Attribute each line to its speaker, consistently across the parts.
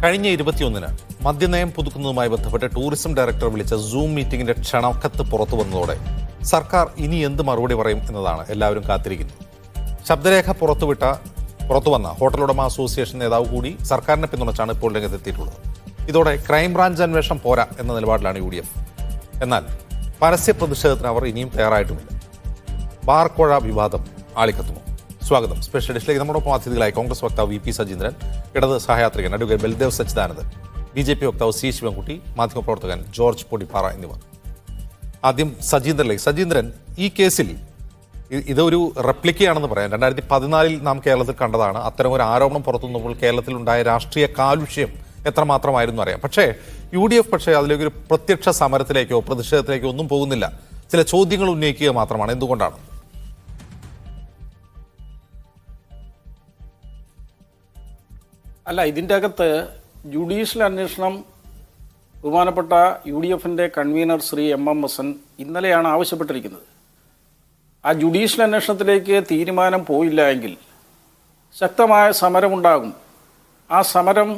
Speaker 1: കഴിഞ്ഞ 21-ന് മദ്യനയം പുതുക്കുന്നതുമായി ബന്ധപ്പെട്ട് tourism director വിളിച്ച സൂം മീറ്റിംഗിന്റെ ക്ഷണക്കത്ത് പുറത്തു വന്നതോടെ സർക്കാർ ഇനി എന്ത് മറുപടി പറയും എന്നതാണ് എല്ലാവരും കാത്തിരിക്കുന്നത്. ശബ്ദരേഖ പുറത്തു വന്ന ഹോട്ടൽ ഉടമ അസോസിയേഷൻ നേതാവ് കൂടി സർക്കാരിനെ പിന്തുണച്ചാണ് ഇപ്പോൾ രംഗത്തെത്തിയിട്ടുള്ളത്. ഇതോടെ ക്രൈംബ്രാഞ്ച് അന്വേഷണം പോരാ എന്ന നിലപാടിലാണ് UDF. എന്നാൽ പരസ്യ പ്രതിഷേധത്തിന് അവർ ഇനിയും തയ്യാറായിട്ടുമില്ല. ബാർക്കോഴ വിവാദം ആളിക്കത്തുമോ? സ്വാഗതം. സ്പെഷ്യൽ എഡിഷനിലേക്ക് നമ്മോടൊപ്പം അതിഥികളായി കോൺഗ്രസ് വക്താവ് VP സജീന്ദ്രൻ, ഇടത് സഹയാത്രികൻ അഡ്വക്കേറ്റ് ബൽദേവ് സച്ചിദാനന്ദൻ, BJP വക്താവ് C ശിവൻകുട്ടി, മാധ്യമപ്രവർത്തകൻ ജോർജ് പൊടിപ്പാറ എന്നിവർ. ആദ്യം സജീന്ദ്രനിലേക്ക്. സജീന്ദ്രൻ, ഈ കേസിൽ ഇതൊരു റെപ്ലിക്കയാണെന്ന് പറയാം. 2014 നാം കേരളത്തിൽ കണ്ടതാണ്. അത്തരം ഒരു ആരോപണം പുറത്തുനിന്നപ്പോൾ കേരളത്തിലുണ്ടായ രാഷ്ട്രീയ കാലുഷ്യം എത്രമാത്രമായിരുന്നു അറിയാം. പക്ഷേ UDF അതിലേക്കൊരു പ്രത്യക്ഷ സമരത്തിലേക്കോ പ്രതിഷേധത്തിലേക്കോ ഒന്നും പോകുന്നില്ല. ചില ചോദ്യങ്ങൾ ഉന്നയിക്കുക മാത്രമാണ്. എന്തുകൊണ്ടാണ്?
Speaker 2: അല്ല, ഇതിൻ്റെ അകത്ത് ജുഡീഷ്യൽ അന്വേഷണം ബഹുമാനപ്പെട്ട UDFൻ്റെ കൺവീനർ ശ്രീ MM ഹസൻ ഇന്നലെയാണ് ആവശ്യപ്പെട്ടിരിക്കുന്നത്. ആ ജുഡീഷ്യൽ അന്വേഷണത്തിലേക്ക് തീരുമാനം പോയില്ല എങ്കിൽ ശക്തമായ സമരമുണ്ടാകും. ആ സമരം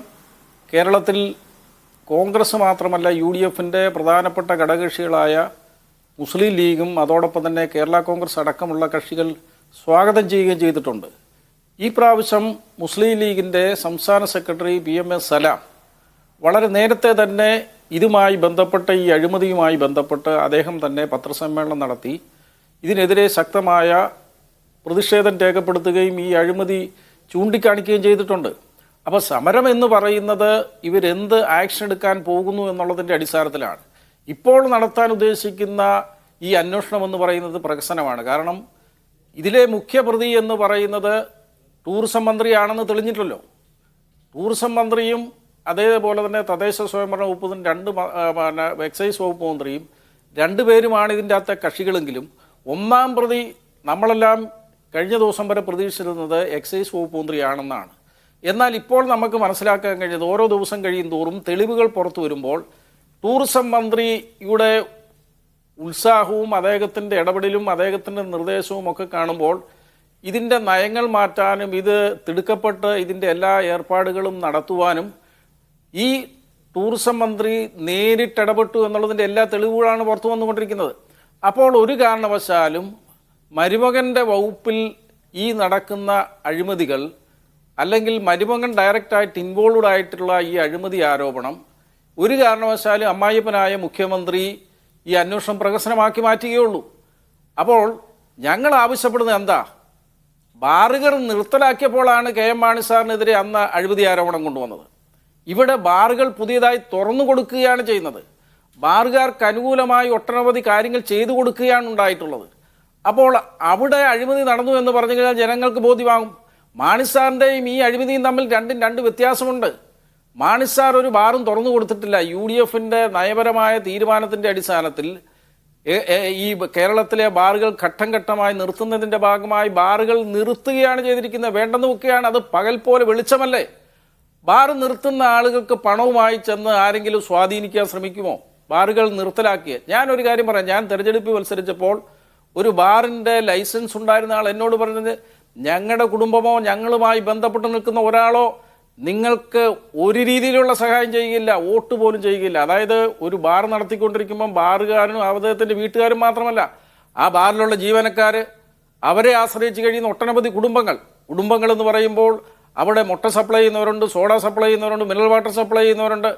Speaker 2: കേരളത്തിൽ കോൺഗ്രസ് മാത്രമല്ല UDFൻ്റെ പ്രധാനപ്പെട്ട ഘടകകക്ഷികളായ മുസ്ലിം ലീഗും അതോടൊപ്പം തന്നെ കേരള കോൺഗ്രസ് അടക്കമുള്ള കക്ഷികൾ സ്വാഗതം ചെയ്യുകയും ചെയ്തിട്ടുണ്ട്. ഈ പ്രാവശ്യം മുസ്ലിം ലീഗിൻ്റെ സംസ്ഥാന സെക്രട്ടറി PMS സലാം വളരെ നേരത്തെ തന്നെ ഇതുമായി ബന്ധപ്പെട്ട് ഈ അഴിമതിയുമായി ബന്ധപ്പെട്ട് അദ്ദേഹം തന്നെ പത്രസമ്മേളനം നടത്തി ഇതിനെതിരെ ശക്തമായ പ്രതിഷേധം രേഖപ്പെടുത്തുകയും ഈ അഴിമതി ചൂണ്ടിക്കാണിക്കുകയും ചെയ്തിട്ടുണ്ട്. അപ്പോൾ സമരം എന്ന് പറയുന്നത് ഇവരെന്ത് ആക്ഷൻ എടുക്കാൻ പോകുന്നു എന്നുള്ളതിൻ്റെ അടിസ്ഥാനത്തിലാണ്. ഇപ്പോൾ നടത്താൻ ഉദ്ദേശിക്കുന്ന ഈ അന്വേഷണം എന്ന് പറയുന്നത് പ്രഹസനമാണ്. കാരണം ഇതിലെ മുഖ്യപ്രതി എന്ന് പറയുന്നത് ടൂറിസം മന്ത്രിയാണെന്ന് തെളിഞ്ഞിട്ടല്ലോ. ടൂറിസം മന്ത്രിയും അതേപോലെ തന്നെ തദ്ദേശ സ്വയംഭരണ വകുപ്പ് എക്സൈസ് വകുപ്പ് മന്ത്രിയും രണ്ടുപേരുമാണ് ഇതിൻ്റെ അകത്തെ കക്ഷികളെങ്കിലും ഒന്നാം പ്രതി നമ്മളെല്ലാം കഴിഞ്ഞ ദിവസം വരെ പ്രതീക്ഷിച്ചിരുന്നത് എക്സൈസ് വകുപ്പ് മന്ത്രിയാണെന്നാണ്. എന്നാൽ ഇപ്പോൾ നമുക്ക് മനസ്സിലാക്കാൻ കഴിഞ്ഞത് ഓരോ ദിവസം കഴിയും തോറും തെളിവുകൾ പുറത്തു വരുമ്പോൾ ടൂറിസം മന്ത്രിയുടെ ഉത്സാഹവും അദ്ദേഹത്തിൻ്റെ ഇടപെടലും അദ്ദേഹത്തിൻ്റെ നിർദ്ദേശവും ഒക്കെ കാണുമ്പോൾ ഇതിൻ്റെ നയങ്ങൾ മാറ്റാനും ഇത് തിടുക്കപ്പെട്ട് ഇതിൻ്റെ എല്ലാ ഏർപ്പാടുകളും നടത്തുവാനും ഈ ടൂറിസം മന്ത്രി നേരിട്ടിടപെട്ടു എന്നുള്ളതിൻ്റെ എല്ലാ തെളിവുകളാണ് പുറത്തു വന്നുകൊണ്ടിരിക്കുന്നത്. അപ്പോൾ ഒരു കാരണവശാലും മരുമകൻ്റെ വകുപ്പിൽ ഈ നടക്കുന്ന അഴിമതികൾ അല്ലെങ്കിൽ മരുമകൻ ഡയറക്റ്റായിട്ട് ഇൻവോൾവ്ഡ് ആയിട്ടുള്ള ഈ അഴിമതി ആരോപണം ഒരു കാരണവശാലും അമ്മായിപ്പനായ മുഖ്യമന്ത്രി ഈ അന്വേഷണം പ്രഹസനമാക്കി മാറ്റുകയുള്ളൂ. അപ്പോൾ ഞങ്ങൾ ആവശ്യപ്പെടുന്നത് എന്താ? ബാറുകൾ നിർത്തലാക്കിയപ്പോഴാണ് KM മാണി സാറിനെതിരെ അന്ന് അഴിമതി ആരോപണം കൊണ്ടുവന്നത്. ഇവിടെ ബാറുകൾ പുതിയതായി തുറന്നു കൊടുക്കുകയാണ് ചെയ്യുന്നത്. ബാറുകാർക്ക് അനുകൂലമായി ഒട്ടനവധി കാര്യങ്ങൾ ചെയ്തു കൊടുക്കുകയാണ് ഉണ്ടായിട്ടുള്ളത്. അപ്പോൾ അവിടെ അഴിമതി നടന്നു എന്ന് പറഞ്ഞു കഴിഞ്ഞാൽ ജനങ്ങൾക്ക് ബോധ്യമാകും. മാണി സാറിൻ്റെയും ഈ അഴിമതിയും തമ്മിൽ രണ്ട് വ്യത്യാസമുണ്ട്. മാണി സാർ ഒരു ബാറും തുറന്നു കൊടുത്തിട്ടില്ല. UDFൻ്റെ നയപരമായ തീരുമാനത്തിൻ്റെ അടിസ്ഥാനത്തിൽ ഈ കേരളത്തിലെ ബാറുകൾ ഘട്ടം ഘട്ടമായി നിർത്തുന്നതിൻ്റെ ഭാഗമായി ബാറുകൾ നിർത്തുകയാണ് ചെയ്തിരിക്കുന്നത്. വേണ്ടെന്ന് വെക്കുകയാണ്. അത് പകൽ പോലെ വെളിച്ചമല്ലേ? ബാർ നിർത്തുന്ന ആളുകൾക്ക് പണവുമായി ചെന്ന് ആരെങ്കിലും സ്വാധീനിക്കാൻ ശ്രമിക്കുമോ? ബാറുകൾ നിർത്തലാക്കിയ ഞാനൊരു കാര്യം പറയാം. ഞാൻ തെരഞ്ഞെടുപ്പിൽ മത്സരിച്ചപ്പോൾ ഒരു ബാറിൻ്റെ ലൈസൻസ് ഉണ്ടായിരുന്ന ആൾ എന്നോട് പറഞ്ഞത്, ഞങ്ങളുടെ കുടുംബമോ ഞങ്ങളുമായി ബന്ധപ്പെട്ട് നിൽക്കുന്ന ഒരാളോ നിങ്ങൾക്ക് ഒരു രീതിയിലുള്ള സഹായം ചെയ്യുകയില്ല, വോട്ട് പോലും ചെയ്യുകയില്ല. അതായത് ഒരു ബാർ നടത്തിക്കൊണ്ടിരിക്കുമ്പം ബാറുകാരനും അദ്ദേഹത്തിൻ്റെ വീട്ടുകാരും മാത്രമല്ല, ആ ബാറിലുള്ള ജീവനക്കാർ, അവരെ ആശ്രയിച്ച് കഴിയുന്ന ഒട്ടനവധി കുടുംബങ്ങൾ എന്ന് പറയുമ്പോൾ അവിടെ മുട്ട സപ്ലൈ ചെയ്യുന്നവരുണ്ട്, സോഡ സപ്ലൈ ചെയ്യുന്നവരുണ്ട്, മിനറൽ വാട്ടർ സപ്ലൈ ചെയ്യുന്നവരുണ്ട്,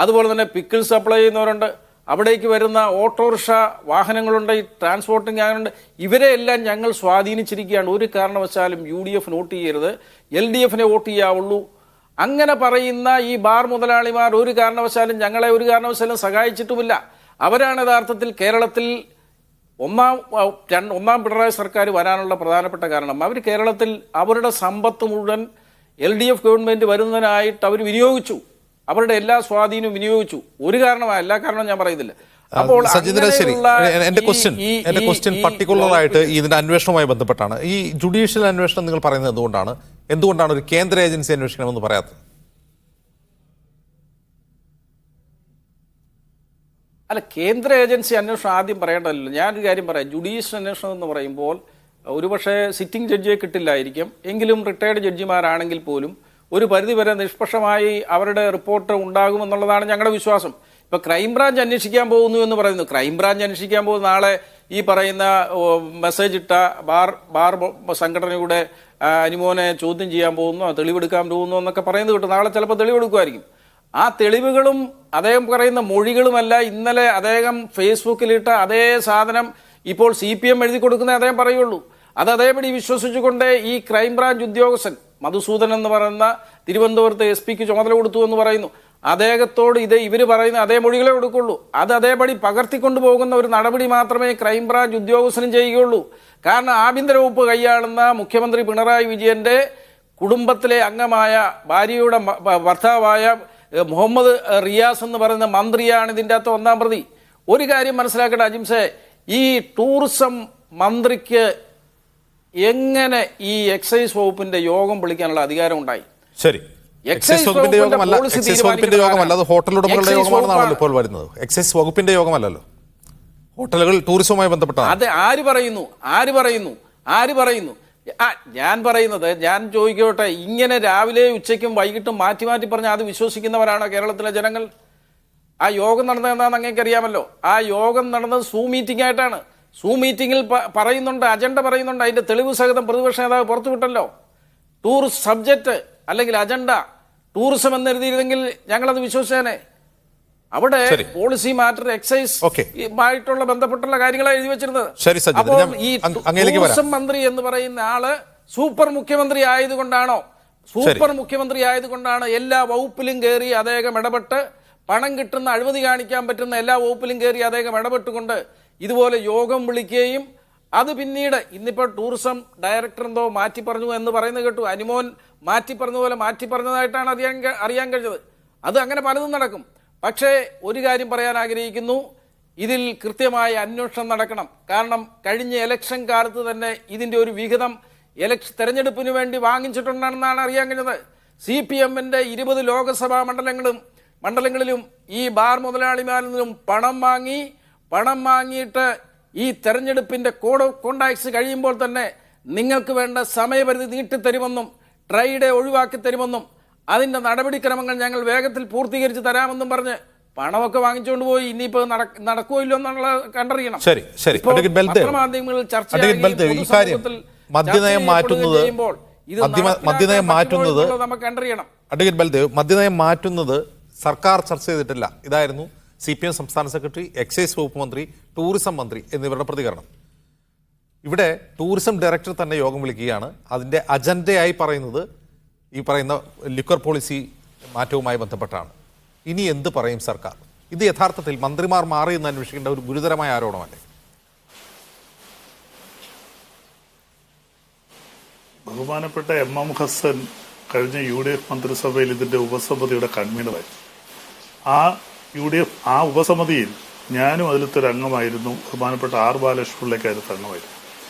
Speaker 2: അതുപോലെ തന്നെ പിക്കിൾ സപ്ലൈ ചെയ്യുന്നവരുണ്ട്, അവിടേക്ക് വരുന്ന ഓട്ടോറിക്ഷ വാഹനങ്ങളുണ്ട്, ഈ ട്രാൻസ്പോർട്ടിങ് ആകുന്നുണ്ട്. ഇവരെ എല്ലാം ഞങ്ങൾ സ്വാധീനിച്ചിരിക്കുകയാണ്. ഒരു കാരണവശാലും UDF വോട്ട് ചെയ്യരുത്, LDFനെ വോട്ട് ചെയ്യാവുള്ളൂ. അങ്ങനെ പറയുന്ന ഈ ബാർ മുതലാളിമാർ ഒരു കാരണവശാലും ഞങ്ങളെ ഒരു കാരണവശാലും സഹായിച്ചിട്ടുമില്ല. അവരാണ് യഥാർത്ഥത്തിൽ കേരളത്തിൽ ഒന്നാം പിണറായി സർക്കാർ വരാനുള്ള പ്രധാനപ്പെട്ട കാരണം. അവർ കേരളത്തിൽ അവരുടെ സമ്പത്ത് മുഴുവൻ LDF ഗവൺമെൻറ് വരുന്നതിനായിട്ട് അവർ വിനിയോഗിച്ചു. അവരുടെ എല്ലാ സ്വാധീനവും വിനിയോഗിച്ചു. ഒരു കാരണമാണ്, എല്ലാ കാരണവും ഞാൻ പറയുന്നില്ല. അപ്പോൾ
Speaker 1: എന്റെ ക്വസ്റ്റ്യൻ പർട്ടിക്കുലർ ആയിട്ട് ഇതിന്റെ അന്വേഷണവുമായി ബന്ധപ്പെട്ടാണ്. ഈ ജുഡീഷ്യൽ അന്വേഷണം നിങ്ങൾ പറയുന്നത് എന്തുകൊണ്ടാണ് ഒരു കേന്ദ്ര ഏജൻസി അന്വേഷിക്കണമെന്ന് പറയാത്തത്?
Speaker 2: അല്ല, കേന്ദ്ര ഏജൻസി അന്വേഷണം ആദ്യം പറയേണ്ടതല്ലോ. ഞാനൊരു കാര്യം പറയാം. ജുഡീഷ്യൽ അന്വേഷണം എന്ന് പറയുമ്പോൾ ഒരുപക്ഷെ സിറ്റിംഗ് ജഡ്ജിയെ കിട്ടില്ലായിരിക്കും, എങ്കിലും റിട്ടയർഡ് ജഡ്ജിമാരാണെങ്കിൽ പോലും ഒരു പരിധിവരെ നിഷ്പക്ഷമായി അവരുടെ റിപ്പോർട്ട് ഉണ്ടാകുമെന്നുള്ളതാണ് ഞങ്ങളുടെ വിശ്വാസം. ഇപ്പോൾ ക്രൈംബ്രാഞ്ച് അന്വേഷിക്കാൻ പോകുന്നു എന്ന് പറയുന്നു. ക്രൈംബ്രാഞ്ച് അന്വേഷിക്കാൻ പോകുന്ന നാളെ ഈ പറയുന്ന മെസ്സേജ് ഇട്ട ബാർ സംഘടനയുടെ അനുമോനെ ചോദ്യം ചെയ്യാൻ പോകുന്നു, തെളിവെടുക്കാൻ പോകുന്നു എന്നൊക്കെ പറയുന്നത് കേട്ടു. നാളെ ചിലപ്പോൾ തെളിവെടുക്കുമായിരിക്കും. ആ തെളിവുകളും അദ്ദേഹം പറയുന്ന മൊഴികളുമല്ല ഇന്നലെ അദ്ദേഹം ഫേസ്ബുക്കിലിട്ട അതേ സാധനം ഇപ്പോൾ CPM എഴുതി കൊടുക്കുന്നേ അദ്ദേഹം പറയുള്ളൂ. അത് അതേപടി വിശ്വസിച്ചുകൊണ്ട് ഈ ക്രൈംബ്രാഞ്ച് ഉദ്യോഗസ്ഥൻ മധുസൂദൻ എന്ന് പറയുന്ന തിരുവനന്തപുരത്ത് SP-ക്ക് ചുമതല കൊടുത്തു എന്ന് പറയുന്നു. അദ്ദേഹത്തോട് ഇവർ പറയുന്ന അതേ മൊഴികളെ കൊടുക്കുള്ളൂ. അത് അതേപടി പകർത്തിക്കൊണ്ടു പോകുന്ന ഒരു നടപടി മാത്രമേ ക്രൈംബ്രാഞ്ച് ഉദ്യോഗസ്ഥനും ചെയ്യുകയുള്ളൂ. കാരണം ആഭ്യന്തര വകുപ്പ് കൈയാളുന്ന മുഖ്യമന്ത്രി പിണറായി വിജയന്റെ കുടുംബത്തിലെ അംഗമായ ഭാര്യയുടെ ഭർത്താവായ മുഹമ്മദ് റിയാസ് എന്ന് പറയുന്ന മന്ത്രിയാണ് ഇതിൻ്റെ അകത്ത് ഒന്നാം പ്രതി. ഒരു കാര്യം മനസ്സിലാക്കട്ടെ അജിംസെ, ഈ ടൂറിസം മന്ത്രിക്ക് എങ്ങനെ ഈ എക്സൈസ് വകുപ്പിന്റെ യോഗം വിളിക്കാനുള്ള അധികാരം ഉണ്ടായി?
Speaker 1: ശരി, എക്സൈസ് വകുപ്പിന്റെ യോഗമല്ല, എക്സൈസ് വകുപ്പിന്റെ യോഗമല്ല, അത് ഹോട്ടൽ ഉടമകളുടെ യോഗമാണെന്നാണല്ലോ ഇപ്പോൾ വരുന്നത്. എക്സൈസ് വകുപ്പിന്റെ യോഗമല്ലല്ലോ, ഹോട്ടലുകൾ ടൂറിസവുമായി ബന്ധപ്പെട്ടാണ്.
Speaker 2: അതെ, ആര് പറയുന്നു? ഞാൻ ചോദിക്കട്ടെ, ഇങ്ങനെ രാവിലെ ഉച്ചയ്ക്കും വൈകിട്ടും മാറ്റി മാറ്റി പറഞ്ഞാൽ അത് വിശ്വസിക്കുന്നവരാണോ കേരളത്തിലെ ജനങ്ങൾ? ആ യോഗം നടന്നതെന്നാന്ന് അങ്ങേക്ക് അറിയാമല്ലോ. ആ യോഗം നടന്നത് സൂം മീറ്റിംഗ് ആയിട്ടാണ്. സൂം മീറ്റിംഗിൽ പറയുന്നുണ്ട്, അജണ്ട പറയുന്നുണ്ട്, അതിന്റെ തെളിവ് സഹിതം പ്രതിപക്ഷ നേതാവ് പുറത്തുവിട്ടല്ലോ. ടൂറിസ്റ്റ് സബ്ജക്റ്റ് അല്ലെങ്കിൽ അജണ്ട ടൂറിസം എന്നെഴുതിയിരുന്നെങ്കിൽ ഞങ്ങളത് വിശ്വസിച്ചേനെ. അവിടെ പോളിസി മാറ്റർ എക്സൈസ് ആയിട്ടുള്ള ബന്ധപ്പെട്ടുള്ള കാര്യങ്ങളാണ് എഴുതി വെച്ചിരുന്നത്. അപ്പോൾ ഈ ടൂറിസം മന്ത്രി എന്ന് പറയുന്ന ആള് സൂപ്പർ മുഖ്യമന്ത്രി ആയതുകൊണ്ടാണ് എല്ലാ വകുപ്പിലും കയറി അദ്ദേഹം ഇടപെട്ട് പണം കിട്ടുന്ന അഴിമതി കാണിക്കാൻ പറ്റുന്ന എല്ലാ വകുപ്പിലും കയറി അദ്ദേഹം ഇടപെട്ടുകൊണ്ട് ഇതുപോലെ യോഗം വിളിക്കുകയും അത് പിന്നീട് ഇന്നിപ്പോൾ ടൂറിസം ഡയറക്ടർ എന്തോ മാറ്റി പറഞ്ഞു എന്ന് പറയുന്നത് കേട്ടു. അനുമോൻ മാറ്റി പറഞ്ഞതുപോലെ മാറ്റി പറഞ്ഞതായിട്ടാണ് അറിയാൻ കഴിഞ്ഞത്. അത് അങ്ങനെ പലതും നടക്കും. പക്ഷേ ഒരു കാര്യം പറയാൻ ആഗ്രഹിക്കുന്നു, ഇതിൽ കൃത്യമായ അന്വേഷണം നടക്കണം. കാരണം കഴിഞ്ഞ ഇലക്ഷൻ കാലത്ത് തന്നെ ഇതിന്റെ ഒരു വിഹിതം തെരഞ്ഞെടുപ്പിന് വേണ്ടി വാങ്ങിച്ചിട്ടുണ്ടെന്നാണ് അറിയാൻ കഴിഞ്ഞത്. CPM-ന്റെ 20 ലോകസഭാ മണ്ഡലങ്ങളിലും ഈ ബാർ മുതലാളിമാരിൽ നിന്നും പണം വാങ്ങിയിട്ട് ഈ തെരഞ്ഞെടുപ്പിന്റെ കോഡ് ഓഫ് കോണ്ടാക്ട്സ് കഴിയുമ്പോൾ തന്നെ നിങ്ങൾക്ക് വേണ്ട സമയപരിധി നീട്ടിത്തരുമെന്നും ട്രൈഡേ ഒഴിവാക്കി തരുമെന്നും അതിന്റെ നടപടിക്രമങ്ങൾ ഞങ്ങൾ വേഗത്തിൽ പൂർത്തീകരിച്ച് തരാമെന്നും പറഞ്ഞ് പണമൊക്കെ വാങ്ങിച്ചുകൊണ്ട് പോയി. ഇനിയിപ്പോ നടക്കുമോ ഇല്ലോ എന്നുള്ള കണ്ടറിയണം. പത്രമാധ്യമങ്ങളിൽ ചർച്ച
Speaker 1: മദ്യനയം മാറ്റുന്നത്
Speaker 2: നമുക്ക് കണ്ടറിയണം.
Speaker 1: അഡ്വക്കേറ്റ് ബൽദേവ്, മദ്യനയം മാറ്റുന്നത് സർക്കാർ ചർച്ച ചെയ്തിട്ടില്ല. ഇതായിരുന്നു CPM സംസ്ഥാന സെക്രട്ടറി, എക്സൈസ് വകുപ്പ് മന്ത്രി, ടൂറിസം മന്ത്രി എന്നിവരുടെ പ്രതികരണം. ഇവിടെ ടൂറിസം ഡയറക്ടർ തന്നെ യോഗം വിളിക്കുകയാണ്. അതിൻ്റെ അജണ്ടയായി പറയുന്നത് ഈ പറയുന്ന ലിക്വർ പോളിസി മാറ്റവുമായി ബന്ധപ്പെട്ടാണ്. ഇനി എന്ത് പറയും സർക്കാർ? ഇത് യഥാർത്ഥത്തിൽ മന്ത്രിമാർ മാറി എന്ന് അന്വേഷിക്കേണ്ട ഒരു ഗുരുതരമായ ആരോപണമല്ലേ?
Speaker 3: ബഹുമാനപ്പെട്ട MM ഹസ്സൻ കഴിഞ്ഞ UDF മന്ത്രിസഭയിൽ ഇതിന്റെ ഉപസമിതിയുടെ കൺവീനറായി. ആ ഉപസമിതിയിൽ ഞാനും അതിലത്തെ ഒരു അംഗമായിരുന്നു. ബഹുമാനപ്പെട്ട R ബാലകൃഷ്ണപിള്ളയ്ക്ക് അതിലത്തെ അംഗമായിരുന്നു.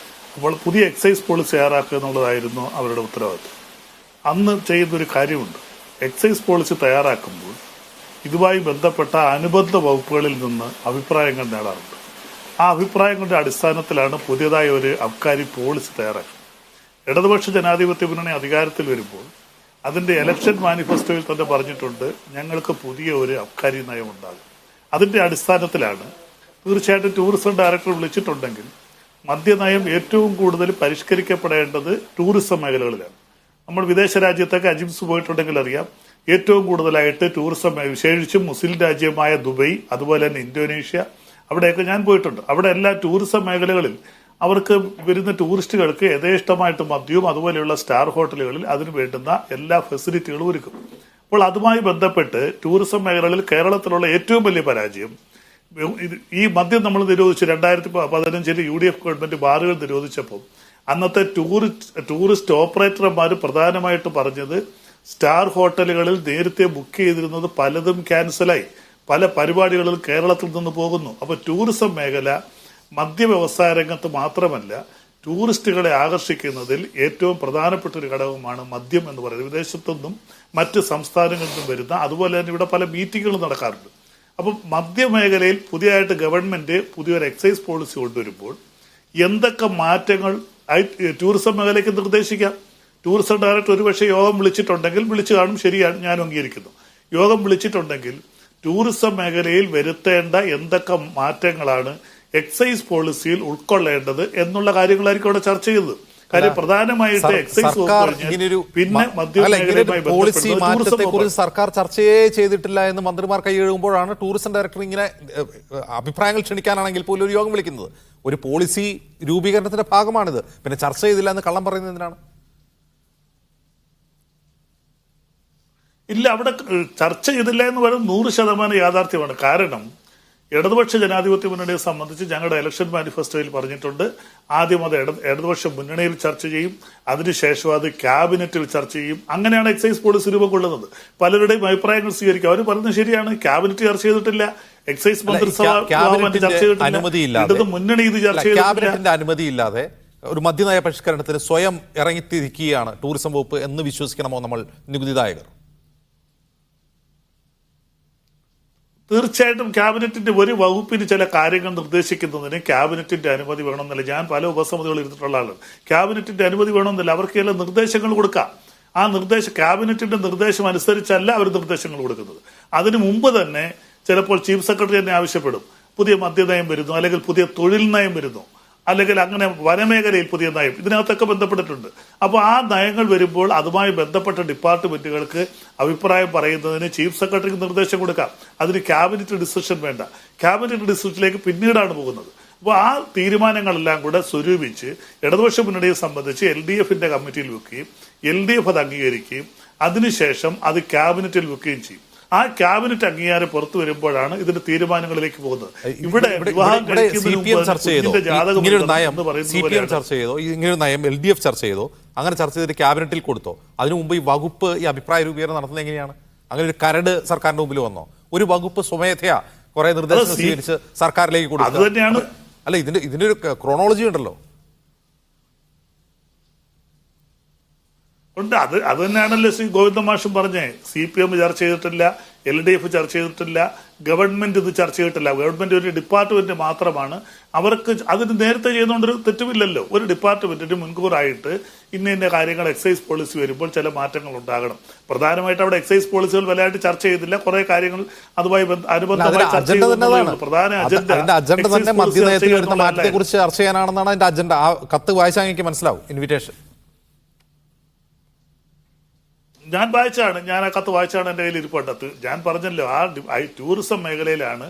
Speaker 3: അപ്പോൾ പുതിയ എക്സൈസ് പോളിസി തയ്യാറാക്കുക എന്നുള്ളതായിരുന്നു അവരുടെ ഉത്തരവാദിത്വം. അന്ന് ചെയ്യുന്നൊരു കാര്യമുണ്ട്, എക്സൈസ് പോളിസി തയ്യാറാക്കുമ്പോൾ ഇതുമായി ബന്ധപ്പെട്ട അനുബന്ധ വകുപ്പുകളിൽ നിന്ന് അഭിപ്രായങ്ങൾ നേടാറുണ്ട്. ആ അഭിപ്രായങ്ങളുടെ അടിസ്ഥാനത്തിലാണ് പുതിയതായ ഒരു അബ്കാരി പോളിസി തയ്യാറാക്കുന്നത്. ഇടതുപക്ഷ ജനാധിപത്യ മുന്നണി അധികാരത്തിൽ വരുമ്പോൾ അതിന്റെ ഇലക്ഷൻ മാനിഫെസ്റ്റോയിൽ തന്നെ പറഞ്ഞിട്ടുണ്ട്, ഞങ്ങൾക്ക് പുതിയ ഒരു അബ്കാരി നയം ഉണ്ടാകും. അതിന്റെ അടിസ്ഥാനത്തിലാണ് തീർച്ചയായിട്ടും ടൂറിസം ഡയറക്ടർ വിളിച്ചിട്ടുണ്ടെങ്കിൽ മദ്യനയം ഏറ്റവും കൂടുതൽ പരിഷ്കരിക്കപ്പെടേണ്ടത് ടൂറിസം മേഖലകളിലാണ്. നമ്മൾ വിദേശ രാജ്യത്തൊക്കെ അജിംസ് പോയിട്ടുണ്ടെങ്കിൽ അറിയാം, ഏറ്റവും കൂടുതലായിട്ട് ടൂറിസം വിശേഷിച്ചും മുസ്ലിം രാജ്യമായ ദുബൈ, അതുപോലെ തന്നെ ഇന്തോനേഷ്യ, അവിടെയൊക്കെ ഞാൻ പോയിട്ടുണ്ട്. അവിടെ എല്ലാ ടൂറിസം മേഖലകളിൽ അവർക്ക് വരുന്ന ടൂറിസ്റ്റുകൾക്ക് യഥേഷ്ടമായിട്ട് മദ്യവും അതുപോലെയുള്ള സ്റ്റാർ ഹോട്ടലുകളിൽ അതിന് വേണ്ടുന്ന എല്ലാ ഫെസിലിറ്റികളും ഒരുക്കും. അപ്പോൾ അതുമായി ബന്ധപ്പെട്ട് ടൂറിസം മേഖലകളിൽ കേരളത്തിലുള്ള ഏറ്റവും വലിയ പരാജയം ഈ മദ്യം നമ്മൾ നിരോധിച്ചു. 2015 UDF ഗവൺമെന്റ് ബാറുകൾ നിരോധിച്ചപ്പോൾ അന്നത്തെ ടൂറിസ്റ്റ് ഓപ്പറേറ്റർമാർ പ്രധാനമായിട്ട് പറഞ്ഞത് സ്റ്റാർ ഹോട്ടലുകളിൽ നേരത്തെ ബുക്ക് ചെയ്തിരുന്നത് പലതും ക്യാൻസലായി, പല പരിപാടികളിൽ കേരളത്തിൽ നിന്ന് പോകുന്നു. അപ്പോൾ ടൂറിസം മേഖല മദ്യ വ്യവസായ രംഗത്ത് മാത്രമല്ല ടൂറിസ്റ്റുകളെ ആകർഷിക്കുന്നതിൽ ഏറ്റവും പ്രധാനപ്പെട്ട ഒരു ഘടകമാണ് മദ്യം എന്ന് പറയുന്നത്. വിദേശത്തുനിന്നും മറ്റ് സംസ്ഥാനങ്ങളിൽ നിന്നും വരുന്ന, അതുപോലെ തന്നെ ഇവിടെ പല മീറ്റിങ്ങുകളും നടക്കാറുണ്ട്. അപ്പം മദ്യമേഖലയിൽ പുതിയതായിട്ട് ഗവൺമെന്റ് പുതിയൊരു എക്സൈസ് പോളിസി കൊണ്ടുവരുമ്പോൾ എന്തൊക്കെ മാറ്റങ്ങൾ ടൂറിസം മേഖലയ്ക്ക് നിർദ്ദേശിക്കാം? ടൂറിസം ഡയറക്ടർ ഒരുപക്ഷെ യോഗം വിളിച്ചിട്ടുണ്ടെങ്കിൽ വിളിച്ചു കാണും, ശരിയാണ്, ഞാൻ അംഗീകരിക്കുന്നു. യോഗം വിളിച്ചിട്ടുണ്ടെങ്കിൽ ടൂറിസം മേഖലയിൽ വരുത്തേണ്ട എന്തൊക്കെ മാറ്റങ്ങളാണ് എക്സൈസ് പോളിസിയിൽ ഉൾക്കൊള്ളേണ്ടത് എന്നുള്ള കാര്യങ്ങളായിരിക്കും അവിടെ ചർച്ച ചെയ്തത്. കാര്യം പ്രധാനമായിട്ട് എക്സൈസ് പിന്നെ
Speaker 1: പോളിസി മാറ്റത്തെ കുറിച്ച് സർക്കാർ ചർച്ചയെ ചെയ്തിട്ടില്ല എന്ന് മന്ത്രിമാർ കൈയെഴുകുമ്പോഴാണ് ടൂറിസം ഡയറക്ടർ ഇങ്ങനെ അഭിപ്രായങ്ങൾ ക്ഷണിക്കാനാണെങ്കിൽ പോലും ഒരു യോഗം വിളിക്കുന്നത്. ഒരു പോളിസി രൂപീകരണത്തിന്റെ ഭാഗമാണിത്. പിന്നെ ചർച്ച ചെയ്തില്ല എന്ന് കള്ളം പറയുന്നത് എന്തിനാണ്?
Speaker 3: ഇല്ല, അവിടെ ചർച്ച ചെയ്തില്ല എന്ന് പറയുന്നത് 100% യാഥാർത്ഥ്യമാണ്. കാരണം ഇടതുപക്ഷ ജനാധിപത്യ മുന്നണിയെ സംബന്ധിച്ച് ഞങ്ങളുടെ ഇലക്ഷൻ മാനിഫെസ്റ്റോയിൽ പറഞ്ഞിട്ടുണ്ട്, ആദ്യം അത് ഇടതുപക്ഷ മുന്നണിയിൽ ചർച്ച ചെയ്യും, അതിനുശേഷം അത് ക്യാബിനറ്റിൽ ചർച്ച ചെയ്യും. അങ്ങനെയാണ് എക്സൈസ് പോളിസി രൂപം കൊള്ളുന്നത്. പലരുടെയും അഭിപ്രായങ്ങൾ സ്വീകരിക്കും. അവർ പറയുന്നത് ശരിയാണ്, ക്യാബിനറ്റ് ചർച്ച ചെയ്തിട്ടില്ല, എക്സൈസ് മന്ത്രിസഭ ചർച്ച ചെയ്തിട്ടില്ല, മുന്നണി ഇത് ചർച്ച ചെയ്തിട്ടില്ല.
Speaker 1: ക്യാബിനറ്റിന്റെ അനുമതിയില്ലാതെ ഒരു മദ്യനയ പരിഷ്കരണത്തിന് സ്വയം ഇറങ്ങിത്തിരിക്കുകയാണ് ടൂറിസം വകുപ്പ് എന്ന് വിശ്വസിക്കണമോ നമ്മൾ നികുതിദായകർ?
Speaker 3: തീർച്ചയായിട്ടും ക്യാബിനറ്റിന്റെ ഒരു വകുപ്പിന് ചില കാര്യങ്ങൾ നിർദ്ദേശിക്കുന്നതിന് ക്യാബിനറ്റിന്റെ അനുമതി വേണമെന്നില്ല. ഞാൻ പല ഉപസമിതികൾ ഇരുന്നിട്ടുള്ള ആളാണ്. ക്യാബിനറ്റിന്റെ അനുമതി വേണമെന്നില്ല, അവർക്ക് ചില നിർദ്ദേശങ്ങൾ കൊടുക്കാം. ആ ക്യാബിനറ്റിന്റെ നിർദ്ദേശം അനുസരിച്ചല്ല അവർ നിർദ്ദേശങ്ങൾ കൊടുക്കുന്നത്. അതിനു മുമ്പ് തന്നെ ചിലപ്പോൾ ചീഫ് സെക്രട്ടറി തന്നെ ആവശ്യപ്പെടും, പുതിയ മദ്യനയം വരുന്നു, അല്ലെങ്കിൽ പുതിയ തൊഴിൽ നയം വരുന്നു, അല്ലെങ്കിൽ അങ്ങനെ വനമേഖലയിൽ പുതിയ നയം, ഇതിനകത്തൊക്കെ ബന്ധപ്പെട്ടിട്ടുണ്ട്. അപ്പോൾ ആ നയങ്ങൾ വരുമ്പോൾ അതുമായി ബന്ധപ്പെട്ട ഡിപ്പാർട്ട്മെന്റുകൾക്ക് അഭിപ്രായം പറയുന്നതിന് ചീഫ് സെക്രട്ടറിക്ക് നിർദ്ദേശം കൊടുക്കാം. അതിന് ക്യാബിനറ്റ് ഡിസിഷൻ വേണ്ട. ക്യാബിനറ്റ് ഡിസിഷനിലേക്ക് പിന്നീടാണ് പോകുന്നത്. അപ്പോൾ ആ തീരുമാനങ്ങളെല്ലാം കൂടെ സ്വരൂപിച്ച് ഇടതുപക്ഷ മുന്നണിയെ സംബന്ധിച്ച് LDFന്റെ കമ്മിറ്റിയിൽ വെക്കുകയും LDF അത് അംഗീകരിക്കുകയും അതിനുശേഷം അത് ക്യാബിനറ്റിൽ വെക്കുകയും ചെയ്യും. ആ ക്യാബിനറ്റ് അംഗീകാരം പുറത്തു വരുമ്പോഴാണ് ഇതിന്റെ തീരുമാനങ്ങളിലേക്ക് പോകുന്നത്. ഇവിടെ
Speaker 1: LDF ചർച്ച ചെയ്തോ, അങ്ങനെ ചർച്ച ചെയ്തിട്ട് ക്യാബിനറ്റിൽ കൊടുത്തോ? അതിനു മുമ്പ് ഈ വകുപ്പ് ഈ അഭിപ്രായ രൂപീകരണം നടത്തുന്നത് എങ്ങനെയാണ്? അങ്ങനെ ഒരു കരട് സർക്കാരിന്റെ മുമ്പിൽ വന്നോ? ഒരു വകുപ്പ് സ്വമേധയാ കുറെ നിർദ്ദേശങ്ങൾ സ്വീകരിച്ച് സർക്കാരിലേക്ക് കൊടുത്തു? അല്ല, ഇതിന്റെ ഒരു ക്രോണോളജി ഉണ്ടല്ലോ.
Speaker 3: ഉണ്ട്. അത് തന്നെയാണല്ലോ ശ്രീ ഗോവിന്ദ മാഷും പറഞ്ഞേ. CPM ചർച്ച ചെയ്തിട്ടില്ല, LDF ചർച്ച ചെയ്തിട്ടില്ല, ഗവൺമെന്റ് ഇത് ചർച്ച ചെയ്തിട്ടില്ല. ഗവൺമെന്റ് ഒരു ഡിപ്പാർട്ട്മെന്റ് മാത്രമാണ്. അവർക്ക് അതിന് നേരത്തെ ചെയ്യുന്നതുകൊണ്ടൊരു തെറ്റുമില്ലല്ലോ. ഒരു ഡിപ്പാർട്ട്മെന്റിന് മുൻകൂറായിട്ട് ഇന്ന കാര്യങ്ങൾ എക്സൈസ് പോളിസി വരുമ്പോൾ ചില മാറ്റങ്ങൾ ഉണ്ടാകണം. പ്രധാനമായിട്ട് അവിടെ എക്സൈസ് പോളിസികൾ വലുതായിട്ട് ചർച്ച ചെയ്തില്ല. കുറെ കാര്യങ്ങൾ അതുമായി അനുബന്ധമായി ചർച്ച ചെയ്തു. പ്രധാന
Speaker 1: അജണ്ട തന്നെ മദ്യനയത്തിൽ വരുന്ന മാറ്റത്തെ കുറിച്ച് ചർച്ച ചെയ്യാനാണെന്നാണ് അതിന്റെ അജണ്ട. ആ കത്ത് വായിച്ചാൽ എനിക്ക് മനസ്സിലാവും, ഇൻവിറ്റേഷൻ.
Speaker 3: ഞാൻ ആ കത്ത് വായിച്ചാണ് എൻ്റെ കയ്യിൽ ഇരിപ്പുണ്ടത്. ഞാൻ പറഞ്ഞല്ലോ, ആ ടൂറിസം മേഖലയിലാണ്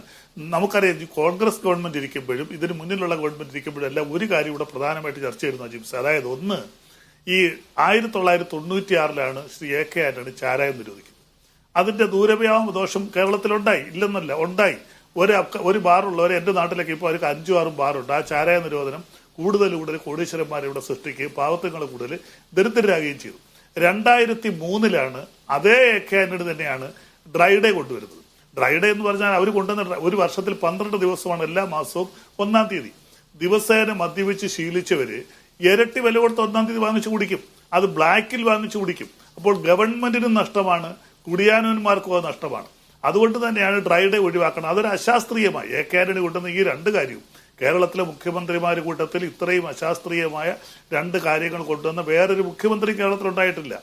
Speaker 3: നമുക്കറിയാം. കോൺഗ്രസ് ഗവൺമെന്റ് ഇരിക്കുമ്പോഴും ഇതിന് മുന്നിലുള്ള ഗവൺമെന്റ് ഇരിക്കുമ്പോഴും എല്ലാം ഒരു കാര്യം ഇവിടെ പ്രധാനമായിട്ട് ചർച്ച ചെയ്യുന്നു ജിംസ്. അതായത് ഒന്ന്, ഈ 1996 ശ്രീ AK ആന്റണി ചാരായം നിരോധിക്കുന്നത്. അതിന്റെ ദൂരവ്യാപം ദോഷം കേരളത്തിലുണ്ടായി, ഇല്ലെന്നല്ല, ഉണ്ടായി. ഒരു ബാറുള്ളവരെ എൻ്റെ നാട്ടിലൊക്കെ ഇപ്പോൾ അവർക്ക് 5-6 ബാറുണ്ട്. ആ ചാരായ നിരോധനം കൂടുതൽ കോടീശ്വരന്മാരെ ഇവിടെ സൃഷ്ടിക്കുകയും പാവത്തുങ്ങളെ കൂടുതൽ ദരിദ്രരാകുകയും ചെയ്തു. 2003 അതേ AK ആന്റണി തന്നെയാണ് ഡ്രൈ ഡേ കൊണ്ടുവരുന്നത്. ഡ്രൈ ഡേ എന്ന് പറഞ്ഞാൽ അവർ കൊണ്ടുവന്ന ഒരു വർഷത്തിൽ 12 ദിവസമാണ്, എല്ലാ മാസവും 1-ാം തീയതി. ദിവസേന മദ്യപിച്ച് ശീലിച്ചവര് ഇരട്ടി വില കൊടുത്ത് 1-ാം തീയതി വാങ്ങിച്ചു കുടിക്കും. അത് ബ്ലാക്കിൽ വാങ്ങിച്ചു കുടിക്കും. അപ്പോൾ ഗവൺമെന്റിനും നഷ്ടമാണ്, കുടിയാനന്മാർക്കും അത് നഷ്ടമാണ്. അതുകൊണ്ട് തന്നെയാണ് ഡ്രൈ ഡേ ഒഴിവാക്കണം. അതൊരു അശാസ്ത്രീയമായി AK ആന്റണി കൊണ്ടുവന്ന ഈ രണ്ട് കാര്യവും കേരളത്തിലെ മുഖ്യമന്ത്രിമാരുടെ കൂട്ടത്തിൽ ഇത്രയും അശാസ്ത്രീയമായ രണ്ട് കാര്യങ്ങൾ കൊണ്ടുവന്ന വേറൊരു മുഖ്യമന്ത്രി കേരളത്തിലുണ്ടായിട്ടില്ല.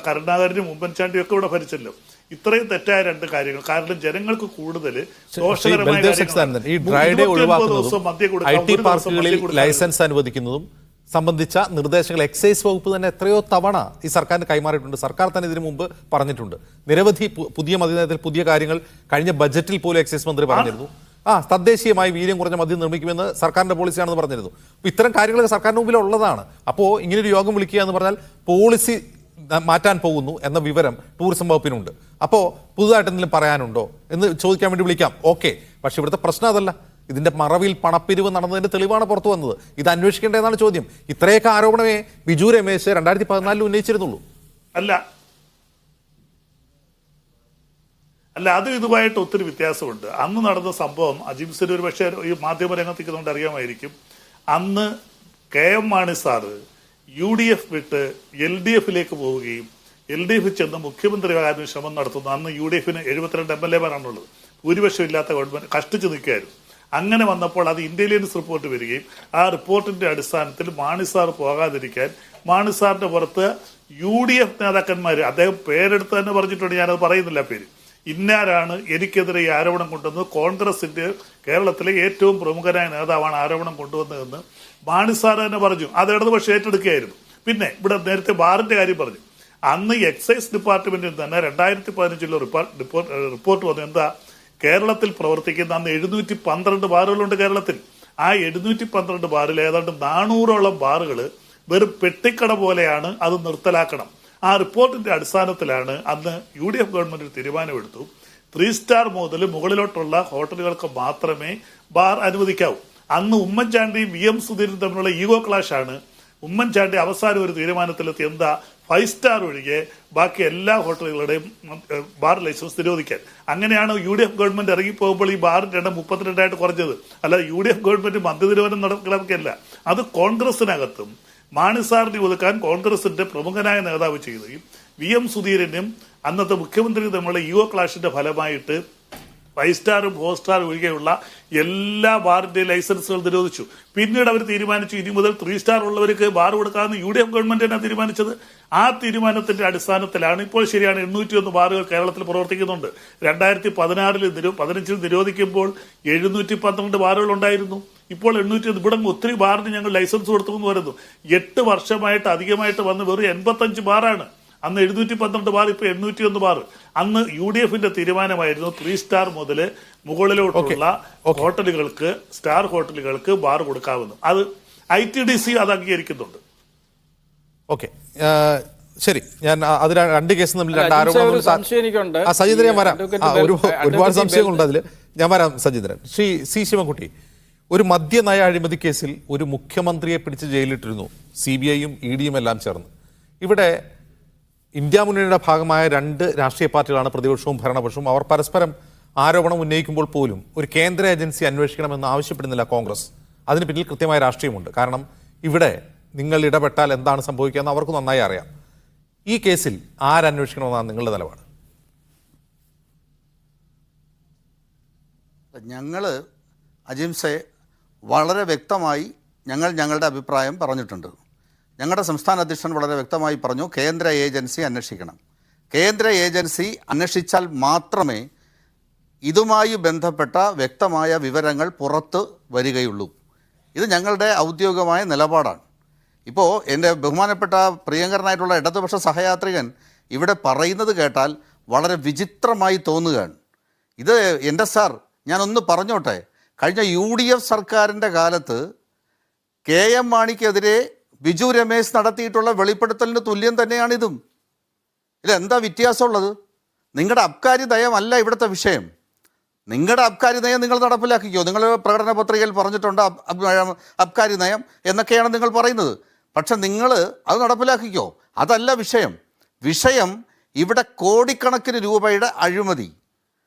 Speaker 3: കരുണാകരനും ഉമ്മൻചാണ്ടിയും ഒക്കെ ഇവിടെ ഭരിച്ചല്ലോ. ഇത്രയും തെറ്റായ രണ്ട് കാര്യങ്ങൾ. കാരണം ജനങ്ങൾക്ക് കൂടുതൽ ദോഷകരമായ
Speaker 1: ലൈസൻസ് അനുവദിക്കുന്നതും സംബന്ധിച്ച നിർദ്ദേശങ്ങൾ എക്സൈസ് വകുപ്പ് തന്നെ എത്രയോ തവണ ഈ സർക്കാരിന് കൈമാറിയിട്ടുണ്ട്. സർക്കാർ തന്നെ ഇതിനു മുമ്പ് പറഞ്ഞിട്ടുണ്ട്. നിരവധി പുതിയ മദ്യനയത്തിൽ പുതിയ കാര്യങ്ങൾ കഴിഞ്ഞ ബജറ്റിൽ പോലും എക്സൈസ് മന്ത്രി പറഞ്ഞിരുന്നു. തദ്ദേശീയമായി വീര്യം കുറഞ്ഞ മദ്യം നിർമ്മിക്കുമെന്ന് സർക്കാരിന്റെ പോളിസിയാണെന്ന് പറഞ്ഞിരുന്നു. അപ്പോൾ ഇത്തരം കാര്യങ്ങളൊക്കെ സർക്കാരിന് മുമ്പിൽ ഉള്ളതാണ്. അപ്പോൾ ഇങ്ങനൊരു യോഗം വിളിക്കുക എന്ന് പറഞ്ഞാൽ പോളിസി മാറ്റാൻ പോകുന്നു എന്ന വിവരം ടൂറിസം വകുപ്പിനുണ്ട്. അപ്പോൾ പുതുതായിട്ട് എന്തെങ്കിലും പറയാനുണ്ടോ എന്ന് ചോദിക്കാൻ വേണ്ടി വിളിക്കാം, ഓക്കെ. പക്ഷെ ഇവിടുത്തെ പ്രശ്നം അതല്ല. ഇതിന്റെ മറവിൽ പണപ്പിരിവ് നടന്നതിന്റെ തെളിവാണ് പുറത്തു വന്നത്. ഇത് അന്വേഷിക്കേണ്ടതെന്നാണ് ചോദ്യം. ഇത്രയൊക്കെ ആരോപണമേ ബിജു രമേശ് 2014 ഉന്നയിച്ചിരുന്നുള്ളൂ.
Speaker 3: അല്ല, അത് ഇതുമായിട്ട് ഒത്തിരി വ്യത്യാസമുണ്ട്. അന്ന് നടന്ന സംഭവം അജിംസിന് ഒരു പക്ഷേ ഈ മാധ്യമ രംഗത്തേക്കുകൊണ്ട് അറിയാമായിരിക്കും. അന്ന് KM മാണി സാറ് UDF വിട്ട് LDFിലേക്ക് പോവുകയും LDF ചെന്ന് മുഖ്യമന്ത്രിയാകാൻ ശ്രമം നടത്തുന്നു. അന്ന് UDFന് 72 MLA-മാരാണുള്ളത്. ഭൂരിപക്ഷം ഇല്ലാത്ത ഗവൺമെന്റ് കഷ്ടിച്ചു നിൽക്കുകയായിരുന്നു. അങ്ങനെ വന്നപ്പോൾ അത് ഇന്റലിജൻസ് റിപ്പോർട്ട് വരികയും ആ റിപ്പോർട്ടിന്റെ അടിസ്ഥാനത്തിൽ മാണി സാർ പോകാതിരിക്കാൻ മാണി സാറിന്റെ പുറത്ത് UDF നേതാക്കന്മാർ, അദ്ദേഹം പേരെടുത്ത് തന്നെ പറഞ്ഞിട്ടുണ്ട്, ഞാനത് പറയുന്നില്ല പേര്, ഇന്നാരാണ് എനിക്കെതിരെ ഈ ആരോപണം കൊണ്ടുവന്നത്, കോൺഗ്രസിന്റെ കേരളത്തിലെ ഏറ്റവും പ്രമുഖനായ നേതാവാണ് ആരോപണം കൊണ്ടുവന്നതെന്ന് മാണി സാർ തന്നെ പറഞ്ഞു. അത് ഇടതുപക്ഷം ഏറ്റെടുക്കുകയായിരുന്നു. പിന്നെ ഇവിടെ നേരത്തെ ബാറിന്റെ കാര്യം പറഞ്ഞു. അന്ന് എക്സൈസ് ഡിപ്പാർട്ട്മെന്റിൽ തന്നെ 2015 റിപ്പോർട്ട് വന്നു. എന്താ? കേരളത്തിൽ പ്രവർത്തിക്കുന്ന അന്ന് 712 ബാറുകളുണ്ട് കേരളത്തിൽ. ആ 712 ബാറിൽ ഏതാണ്ട് 400ഓളം ബാറുകൾ വെറും പെട്ടിക്കട പോലെയാണ്, അത് നിർത്തലാക്കണം. ആ റിപ്പോർട്ടിന്റെ അടിസ്ഥാനത്തിലാണ് അന്ന് UDF ഗവൺമെന്റ് തീരുമാനമെടുത്തു. 3 സ്റ്റാർ മുതൽ മുകളിലോട്ടുള്ള ഹോട്ടലുകൾക്ക് മാത്രമേ ബാർ അനുവദിക്കാവൂ. അന്ന് ഉമ്മൻചാണ്ടിയും VM സുധീരനും തമ്മിലുള്ള ഈഗോ ക്ലാഷ് ആണ്. ഉമ്മൻചാണ്ടി അവസാനം ഒരു തീരുമാനത്തിലെത്തി, എന്താ, 5 സ്റ്റാർ ഒഴികെ ബാക്കി എല്ലാ ഹോട്ടലുകളുടെയും ബാർ ലൈസൻസ് നിരോധിക്കാൻ. അങ്ങനെയാണ് UDF ഗവൺമെന്റ് ഇറങ്ങിപ്പോകുമ്പോൾ ഈ ബാറിന്റെ എണ്ണം 32 കുറഞ്ഞത്. അല്ല, UDF ഗവൺമെന്റ് മദ്യനിരോധനം നടപ്പിലാക്കിയല്ല, അത് കോൺഗ്രസിനകത്തും മാണി സാറിനെ ഒതുക്കാൻ കോൺഗ്രസിന്റെ പ്രമുഖനായ നേതാവ് ചെയ്യുകയും VM സുധീരനും അന്നത്തെ മുഖ്യമന്ത്രി തമ്മിലുള്ള ഈഗോ ക്ലാഷിന്റെ ഫലമായിട്ട് 5 സ്റ്റാറും 4 സ്റ്റാറും ഒഴികെയുള്ള എല്ലാ ബാറിന്റെ ലൈസൻസുകൾ നിരോധിച്ചു. പിന്നീട് അവർ തീരുമാനിച്ചു ഇനി മുതൽ 3 സ്റ്റാർ ഉള്ളവർക്ക് ബാർ കൊടുക്കാമെന്ന് UDF ഗവൺമെന്റ് തന്നെ തീരുമാനിച്ചത്. ആ തീരുമാനത്തിന്റെ അടിസ്ഥാനത്തിലാണ് ഇപ്പോൾ ശരിയാണ് 801 ബാറുകൾ കേരളത്തിൽ പ്രവർത്തിക്കുന്നുണ്ട്. 2015 നിരോധിക്കുമ്പോൾ 712 ബാറുകൾ ഉണ്ടായിരുന്നു. ഇപ്പോൾ 801. ഇവിടെ ഒത്തിരി ബാറിന് ഞങ്ങൾ ലൈസൻസ് കൊടുത്തു എന്ന് പറയുന്നു. 8 വർഷമായിട്ട് അധികമായിട്ട് വന്ന് വെറും 85 ബാറാണ്. അന്ന് 712 ബാർ, ഇപ്പൊ 801 ബാർ. അന്ന് UDFന്റെ തീരുമാനമായിരുന്നു 3 സ്റ്റാർ മുതൽ മുകളിലോട്ടുള്ള ഹോട്ടലുകൾക്ക്, സ്റ്റാർ ഹോട്ടലുകൾക്ക് ബാർ കൊടുക്കാവുന്നു. അത് ITDC അത് അംഗീകരിക്കുന്നുണ്ട്.
Speaker 1: ഓക്കെ, ശരി. ഞാൻ അത് 2 കേസ് തമ്മിൽ 2
Speaker 2: ഒരു സംശയം എനിക്കുണ്ട്.
Speaker 1: സജീന്ദ്രൻ, ഞാൻ വരാം. ഒരുപാട് സംശയങ്ങളുണ്ട് അതിൽ, ഞാൻ വരാം. സജീന്ദ്രൻ, ശ്രീ C ശിവൻകുട്ടി, ഒരു മദ്യനയ അഴിമതി കേസിൽ ഒരു മുഖ്യമന്ത്രിയെ പിടിച്ച് ജയിലിട്ടിരുന്നു CBIയും EDയും എല്ലാം ചേർന്ന്. ഇവിടെ ഇന്ത്യ മുന്നണിയുടെ ഭാഗമായ 2 രാഷ്ട്രീയ പാർട്ടികളാണ് പ്രതിപക്ഷവും ഭരണപക്ഷവും. അവർ പരസ്പരം ആരോപണം ഉന്നയിക്കുമ്പോൾ പോലും ഒരു കേന്ദ്ര ഏജൻസി അന്വേഷിക്കണമെന്ന് ആവശ്യപ്പെടുന്നില്ല കോൺഗ്രസ്. അതിന് പിന്നിൽ കൃത്യമായ രാഷ്ട്രീയമുണ്ട്. കാരണം ഇവിടെ നിങ്ങൾ ഇടപെട്ടാൽ എന്താണ് സംഭവിക്കുക എന്ന് അവർക്ക് നന്നായി അറിയാം. ഈ കേസിൽ ആരന്വേഷിക്കണമെന്നാണ് നിങ്ങളുടെ നിലപാട്?
Speaker 4: ഞങ്ങൾ അജിംസെ വളരെ വ്യക്തമായി ഞങ്ങളുടെ അഭിപ്രായം പറഞ്ഞിട്ടുണ്ട്. ഞങ്ങളുടെ സംസ്ഥാന അധ്യക്ഷൻ വളരെ വ്യക്തമായി പറഞ്ഞു, കേന്ദ്ര ഏജൻസി അന്വേഷിക്കണം. കേന്ദ്ര ഏജൻസി അന്വേഷിച്ചാൽ മാത്രമേ ഇതുമായി ബന്ധപ്പെട്ട വ്യക്തമായ വിവരങ്ങൾ പുറത്ത് വരികയുള്ളൂ. ഇത് ഞങ്ങളുടെ ഔദ്യോഗികമായ നിലപാടാണ്. ഇപ്പോൾ എൻ്റെ ബഹുമാനപ്പെട്ട പ്രിയങ്കരനായിട്ടുള്ള ഇടതുപക്ഷ സഹയാത്രികൻ ഇവിടെ പറയുന്നത് കേട്ടാൽ വളരെ വിചിത്രമായി തോന്നുകയാണ്. ഇത് എൻ്റെ സാർ, ഞാനൊന്ന് പറഞ്ഞോട്ടെ, കഴിഞ്ഞ UDF സർക്കാരിൻ്റെ കാലത്ത് KM മാണിക്കെതിരെ ബിജു രമേശ് നടത്തിയിട്ടുള്ള വെളിപ്പെടുത്തലിന് തുല്യം തന്നെയാണിതും. ഇതിലെന്താ വ്യത്യാസമുള്ളത്? നിങ്ങളുടെ അബ്കാരി നയമല്ല ഇവിടുത്തെ വിഷയം. നിങ്ങളുടെ അബ്കാരി നയം നിങ്ങൾ നടപ്പിലാക്കിക്കോ. നിങ്ങൾ പ്രകടന പത്രികയിൽ പറഞ്ഞിട്ടുണ്ട് അബ്കാരി നയം എന്നൊക്കെയാണ് നിങ്ങൾ പറയുന്നത്. പക്ഷെ നിങ്ങൾ അത് നടപ്പിലാക്കിക്കോ, അതല്ല വിഷയം. വിഷയം ഇവിടെ കോടിക്കണക്കിന് രൂപയുടെ അഴിമതി,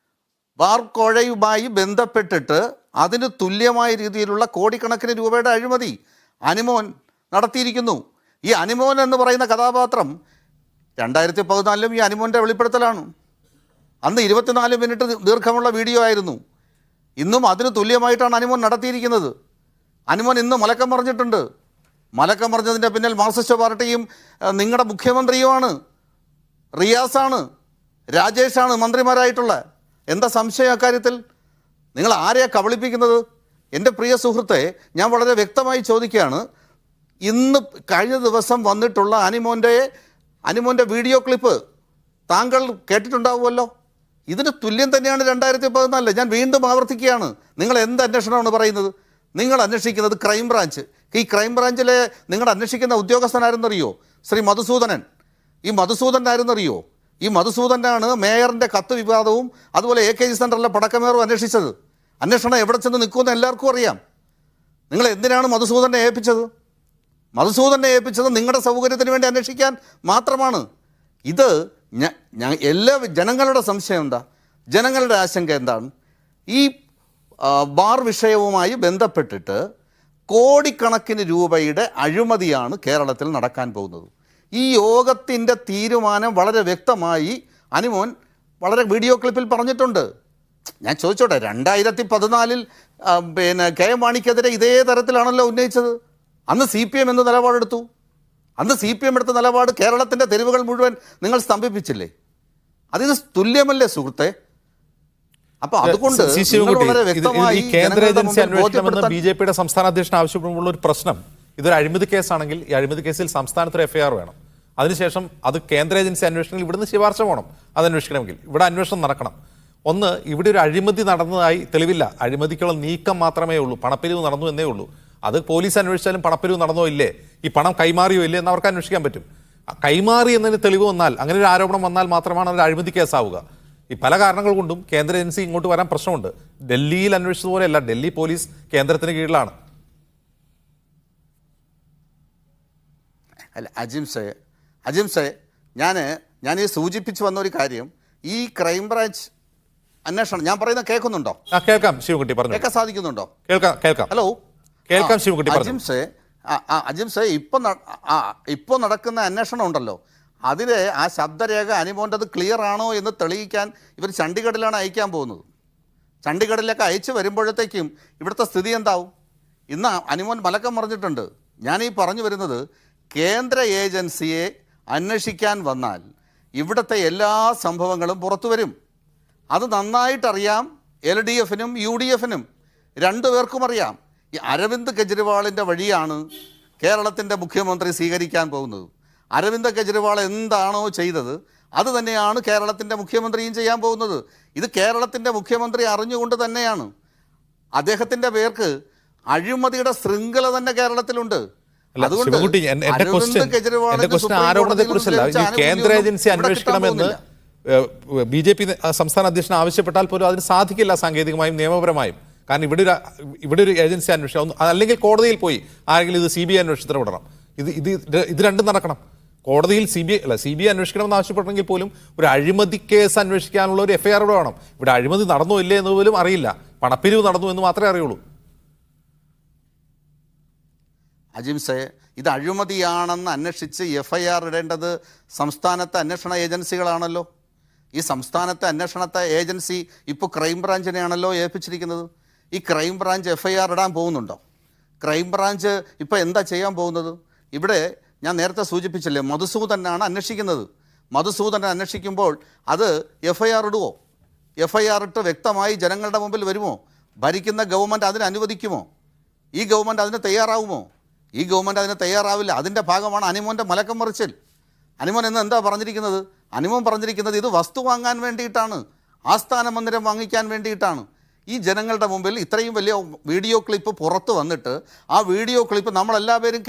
Speaker 4: ബാർ കോഴയുമായി ബന്ധപ്പെട്ടിട്ട് അതിന് തുല്യമായ രീതിയിലുള്ള കോടിക്കണക്കിന് രൂപയുടെ അഴിമതി അനുമോൻ നടത്തിയിരിക്കുന്നു. ഈ അനുമോൻ എന്ന് പറയുന്ന കഥാപാത്രം 2014 ഈ അനുമോൻ്റെ വെളിപ്പെടുത്തലാണ്. അന്ന് 24 മിനിറ്റ് ദീർഘമുള്ള വീഡിയോ ആയിരുന്നു. ഇന്നും അതിന് തുല്യമായിട്ടാണ് അനുമോൻ നടത്തിയിരിക്കുന്നത്. അനുമോൻ ഇന്ന് മലക്കം പറഞ്ഞിട്ടുണ്ട്. മലക്കം പറഞ്ഞതിൻ്റെ പിന്നിൽ മാർക്സിസ്റ്റ് പാർട്ടിയും നിങ്ങളുടെ മുഖ്യമന്ത്രിയുമാണ്, റിയാസാണ്, രാജേഷാണ് മന്ത്രിമാരായിട്ടുള്ള. എന്താ സംശയം അക്കാര്യത്തിൽ? നിങ്ങൾ ആരെയാണ് കബളിപ്പിക്കുന്നത്? എൻ്റെ പ്രിയ സുഹൃത്തെ, ഞാൻ വളരെ വ്യക്തമായി ചോദിക്കുകയാണ്. ഇന്ന് കഴിഞ്ഞ ദിവസം വന്നിട്ടുള്ള അനുമോൻ്റെ വീഡിയോ ക്ലിപ്പ് താങ്കൾ കേട്ടിട്ടുണ്ടാവുമല്ലോ. ഇതിന് തുല്യം തന്നെയാണ് 2014. ഞാൻ വീണ്ടും ആവർത്തിക്കുകയാണ്, നിങ്ങൾ എന്ത് അന്വേഷണമാണ് പറയുന്നത്? നിങ്ങൾ അന്വേഷിക്കുന്നത് ക്രൈംബ്രാഞ്ച്. ഈ ക്രൈംബ്രാഞ്ചിലെ നിങ്ങൾ അന്വേഷിക്കുന്ന ഉദ്യോഗസ്ഥനായിരുന്നറിയോ? ശ്രീ മധുസൂദനൻ. ഈ മധുസൂദനായിരുന്നറിയോ? ഈ മധുസൂദനാണ് മേയറിൻ്റെ കത്ത് വിവാദവും അതുപോലെ AKG സെൻ്ററിലെ പടക്കമേറും അന്വേഷിച്ചത്. അന്വേഷണം എവിടെ ചെന്ന് നിൽക്കുമെന്ന് എല്ലാവർക്കും അറിയാം. നിങ്ങൾ എന്തിനാണ് മധുസൂദനെ ഏൽപ്പിച്ചത്? മധുസൂദനെ ഏൽപ്പിച്ചത് നിങ്ങളുടെ സൗകര്യത്തിന് വേണ്ടി അന്വേഷിക്കാൻ മാത്രമാണ്. ഇത് എല്ലാ ജനങ്ങളുടെ സംശയം എന്താ? ജനങ്ങളുടെ ആശങ്ക എന്താണ്? ഈ ബാർ വിഷയവുമായി ബന്ധപ്പെട്ടിട്ട് കോടിക്കണക്കിന് രൂപയുടെ അഴിമതിയാണ് കേരളത്തിൽ നടക്കാൻ പോകുന്നത്. ഈ യോഗത്തിൻ്റെ തീരുമാനം വളരെ വ്യക്തമായി അനുമോൻ വളരെ വീഡിയോ ക്ലിപ്പിൽ പറഞ്ഞിട്ടുണ്ട്. ഞാൻ ചോദിച്ചോട്ടെ, 2014 KM മാണിക്കെതിരെ ഇതേ തരത്തിലാണല്ലോ ഉന്നയിച്ചത്. അന്ന് CPM എന്ത് നിലപാടെടുത്തു? അന്ന് CPM എടുത്ത നിലപാട് കേരളത്തിൻ്റെ തെരുവുകൾ മുഴുവൻ നിങ്ങൾ സ്തംഭിപ്പിച്ചില്ലേ? അതിന് തുല്യമല്ലേ സുഹൃത്തെ? അപ്പൊ അതുകൊണ്ട്
Speaker 1: സി.
Speaker 4: നിങ്ങൾ
Speaker 1: ശിവൻകുട്ടി,
Speaker 4: വളരെ
Speaker 1: ഇത്
Speaker 4: വ്യക്തമായി
Speaker 1: ഈ കേന്ദ്ര
Speaker 4: ജനങ്ങളുടെ
Speaker 1: ഏജൻസി
Speaker 4: മുമ്പിൽ
Speaker 1: അന്വേഷിക്കണമെന്ന്
Speaker 4: ബോധ്യപ്പെടുത്താൻ-
Speaker 1: BJP-യുടെ സംസ്ഥാന അധ്യക്ഷൻ ആവശ്യപ്പെടുമ്പോൾ ഒരു പ്രശ്നം, ഇതൊരു അഴിമതി കേസാണെങ്കിൽ ഈ അഴിമതി കേസിൽ സംസ്ഥാനത്തൊരു FIR വേണം. അതിനുശേഷം അത് കേന്ദ്ര ഏജൻസി അന്വേഷണമെങ്കിൽ ഇവിടുന്ന് ശുപാർശ വേണം. അത് അന്വേഷിക്കണമെങ്കിൽ ഇവിടെ അന്വേഷണം നടക്കണം. ഒന്ന്, ഇവിടെ ഒരു അഴിമതി നടന്നതായി തെളിവില്ല. അഴിമതിക്കുള്ള നീക്കം മാത്രമേ ഉള്ളൂ, പണപ്പിരിവ് നടന്നു എന്നേ ഉള്ളൂ. അത് പോലീസ് അന്വേഷിച്ചാലും പണപ്പിരിവ് നടന്നോ ഇല്ലേ, ഈ പണം കൈമാറിയോ ഇല്ലേ എന്ന് അവർക്ക് അന്വേഷിക്കാൻ പറ്റും. കൈമാറി എന്നതിന് തെളിവ് വന്നാൽ, അങ്ങനെ ഒരു ആരോപണം വന്നാൽ മാത്രമാണ് അത് അഴിമതി കേസാവുക. ഈ പല കാരണങ്ങൾ കൊണ്ടും കേന്ദ്ര ഏജൻസി ഇങ്ങോട്ട് വരാൻ പ്രശ്നമുണ്ട്. ഡൽഹിയിൽ അന്വേഷിച്ചതുപോലെയല്ല, ഡൽഹി പോലീസ് കേന്ദ്രത്തിന് കീഴിലാണ്.
Speaker 4: അല്ല അജിംസെ ഞാൻ ഈ സൂചിപ്പിച്ചു വന്ന ഒരു കാര്യം, ഈ ക്രൈംബ്രാഞ്ച് അന്വേഷണം ഞാൻ പറയുന്നത് കേൾക്കുന്നുണ്ടോ?
Speaker 1: കേൾക്കാം ശിവൻകുട്ടി പറഞ്ഞു.
Speaker 4: കേൾക്കാൻ സാധിക്കുന്നുണ്ടോ?
Speaker 1: കേൾക്കാം.
Speaker 4: ഹലോ,
Speaker 1: കേൾക്കാം ശിവൻകുട്ടി പറഞ്ഞു.
Speaker 4: അജിംസെ ഇപ്പോൾ നടക്കുന്ന അന്വേഷണം ഉണ്ടല്ലോ, അതിലെ ആ ശബ്ദരേഖ അനിമോൻ്റെത് ക്ലിയർ ആണോ എന്ന് തെളിയിക്കാൻ ഇവർ ചണ്ഡീഗഡിലാണ് അയക്കാൻ പോകുന്നത്. ചണ്ഡീഗഡിലേക്ക് അയച്ചു വരുമ്പോഴത്തേക്കും ഇവിടുത്തെ സ്ഥിതി എന്താവും? ഇന്ന് അനിമോൻ മലക്കം പറഞ്ഞിട്ടുണ്ട്. ഞാൻ ഈ പറഞ്ഞു വരുന്നത്, കേന്ദ്ര ഏജൻസിയെ അന്വേഷിക്കാൻ വന്നാൽ ഇവിടുത്തെ എല്ലാ സംഭവങ്ങളും പുറത്തു വരും. അത് നന്നായിട്ടറിയാം LDF-നും UDF-നും രണ്ടുപേർക്കും അറിയാം. ഈ അരവിന്ദ് കെജ്രിവാളിൻ്റെ വഴിയാണ് കേരളത്തിൻ്റെ മുഖ്യമന്ത്രി സ്വീകരിക്കാൻ പോകുന്നത്. അരവിന്ദ് കെജ്രിവാൾ എന്താണോ ചെയ്തത് അത് തന്നെയാണ് കേരളത്തിൻ്റെ മുഖ്യമന്ത്രിയും ചെയ്യാൻ പോകുന്നത്. ഇത് കേരളത്തിൻ്റെ മുഖ്യമന്ത്രി അറിഞ്ഞുകൊണ്ട് തന്നെയാണ്. അതുകൊണ്ടിന്റെ പേർക്ക് അഴിമതിയുടെ ശൃംഖല തന്നെ കേരളത്തിലുണ്ട്. അതുകൊണ്ട്
Speaker 1: ആരോപണത്തെക്കുറിച്ചല്ല, ഈ കേന്ദ്ര ഏജൻസി അന്വേഷിക്കണമെന്ന് BJP സംസ്ഥാന അധ്യക്ഷൻ ആവശ്യപ്പെട്ടാൽ പോലും അതിന് സാധിക്കില്ല സാങ്കേതികമായും നിയമപരമായും. കാരണം ഇവിടെ ഒരു ഏജൻസി അന്വേഷണം, അല്ലെങ്കിൽ കോടതിയിൽ പോയി ആരെങ്കിലും ഇത് CBI അന്വേഷണത്തിന് വിടണം. ഇത് രണ്ടും നടക്കണം. കോടതിയിൽ CBI അന്വേഷിക്കണമെന്ന് ആവശ്യപ്പെട്ടെങ്കിൽ പോലും ഒരു അഴിമതി കേസ് അന്വേഷിക്കാനുള്ള ഒരു FIR ഇവിടെ വേണം. ഇവിടെ അഴിമതി നടന്നോ ഇല്ലേ എന്ന് പോലും അറിയില്ല, പണപ്പിരിവ് നടന്നു എന്ന് മാത്രമേ അറിയുള്ളൂ.
Speaker 4: അജിംസെ, ഇത് അഴിമതിയാണെന്ന് അന്വേഷിച്ച് FIR ഇടേണ്ടത് സംസ്ഥാനത്തെ അന്വേഷണ ഏജൻസികളാണല്ലോ. ഈ സംസ്ഥാനത്തെ അന്വേഷണത്തെ ഏജൻസി ഇപ്പോൾ ക്രൈംബ്രാഞ്ചിനെയാണല്ലോ ഏൽപ്പിച്ചിരിക്കുന്നത്. ഈ ക്രൈംബ്രാഞ്ച് FIR ഇടാൻ പോകുന്നുണ്ടോ? ക്രൈംബ്രാഞ്ച് ഇപ്പോൾ എന്താ ചെയ്യാൻ പോകുന്നത്? ഇവിടെ ഞാൻ നേരത്തെ സൂചിപ്പിച്ചില്ലേ, മധുസൂദനാണ് അന്വേഷിക്കുന്നത്. മധുസൂദനെ അന്വേഷിക്കുമ്പോൾ അത് FIR ഇടുമോ? FIR ഇട്ട് വ്യക്തമായി ജനങ്ങളുടെ മുമ്പിൽ വരുമോ? ഭരിക്കുന്ന ഗവൺമെൻറ് അതിന് അനുവദിക്കുമോ? ഈ ഗവൺമെൻറ് അതിന് തയ്യാറാവുമോ? ഈ ഗവൺമെൻറ് അതിന് തയ്യാറാവില്ല. അതിൻ്റെ ഭാഗമാണ് അനിമോൻ്റെ മലക്കം മറിച്ചിൽ. അനിമോൻ എന്ന് എന്താ പറഞ്ഞിരിക്കുന്നത്? അനിമോൻ പറഞ്ഞിരിക്കുന്നത് ഇത് വസ്തു വാങ്ങാൻ വേണ്ടിയിട്ടാണ്, ആസ്ഥാന മന്ദിരം വാങ്ങിക്കാൻ വേണ്ടിയിട്ടാണ്. ഈ ജനങ്ങളുടെ മുമ്പിൽ ഇത്രയും വലിയ വീഡിയോ ക്ലിപ്പ് പുറത്ത് വന്നിട്ട് ആ വീഡിയോ ക്ലിപ്പ് നമ്മളെല്ലാവരും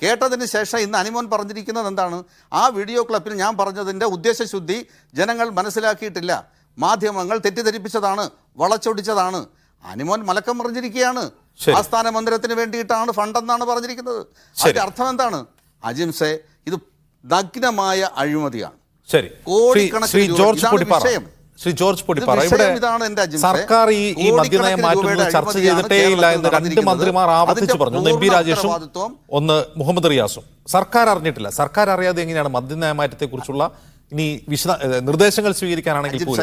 Speaker 4: കേട്ടതിന് ശേഷം ഇന്ന് അനിമോൻ പറഞ്ഞിരിക്കുന്നത് എന്താണ്? ആ വീഡിയോ ക്ലിപ്പിൽ ഞാൻ പറഞ്ഞതിൻ്റെ ഉദ്ദേശശുദ്ധി ജനങ്ങൾ മനസ്സിലാക്കിയിട്ടില്ല, മാധ്യമങ്ങൾ തെറ്റിദ്ധരിപ്പിച്ചതാണ്, വളച്ചൊടിച്ചതാണ്. അനിമോൻ മലക്കം പറഞ്ഞിരിക്കുകയാണ്. ആസ്ഥാന മന്ദിരത്തിന് വേണ്ടിയിട്ടാണ് ഫണ്ടെന്നാണ് പറഞ്ഞിരിക്കുന്നത്. അതിന്റെ അർത്ഥം എന്താണ്? അജിംസെ, ഇത് നഗ്നമായ അഴിമതിയാണ്.
Speaker 1: ശരി, ശ്രീ ജോർജ് പൊടിപ്പാറ, ഇവിടെ സർക്കാർ ഈ മദ്യനയം മാറ്റുന്നത് ചർച്ച ചെയ്തിട്ടേയില്ല എന്ന് രണ്ട് മന്ത്രിമാർ ആവർത്തിച്ചു പറഞ്ഞു. ഒന്ന് MP രാജേഷും ഒന്ന് മുഹമ്മദ് റിയാസും. സർക്കാർ അറിഞ്ഞിട്ടില്ല. സർക്കാർ അറിയാതെ എങ്ങനെയാണ് മദ്യനയ മാറ്റത്തെ കുറിച്ചുള്ള ഇനി നിർദ്ദേശങ്ങൾ സ്വീകരിക്കാനാണെങ്കിൽ പോലും?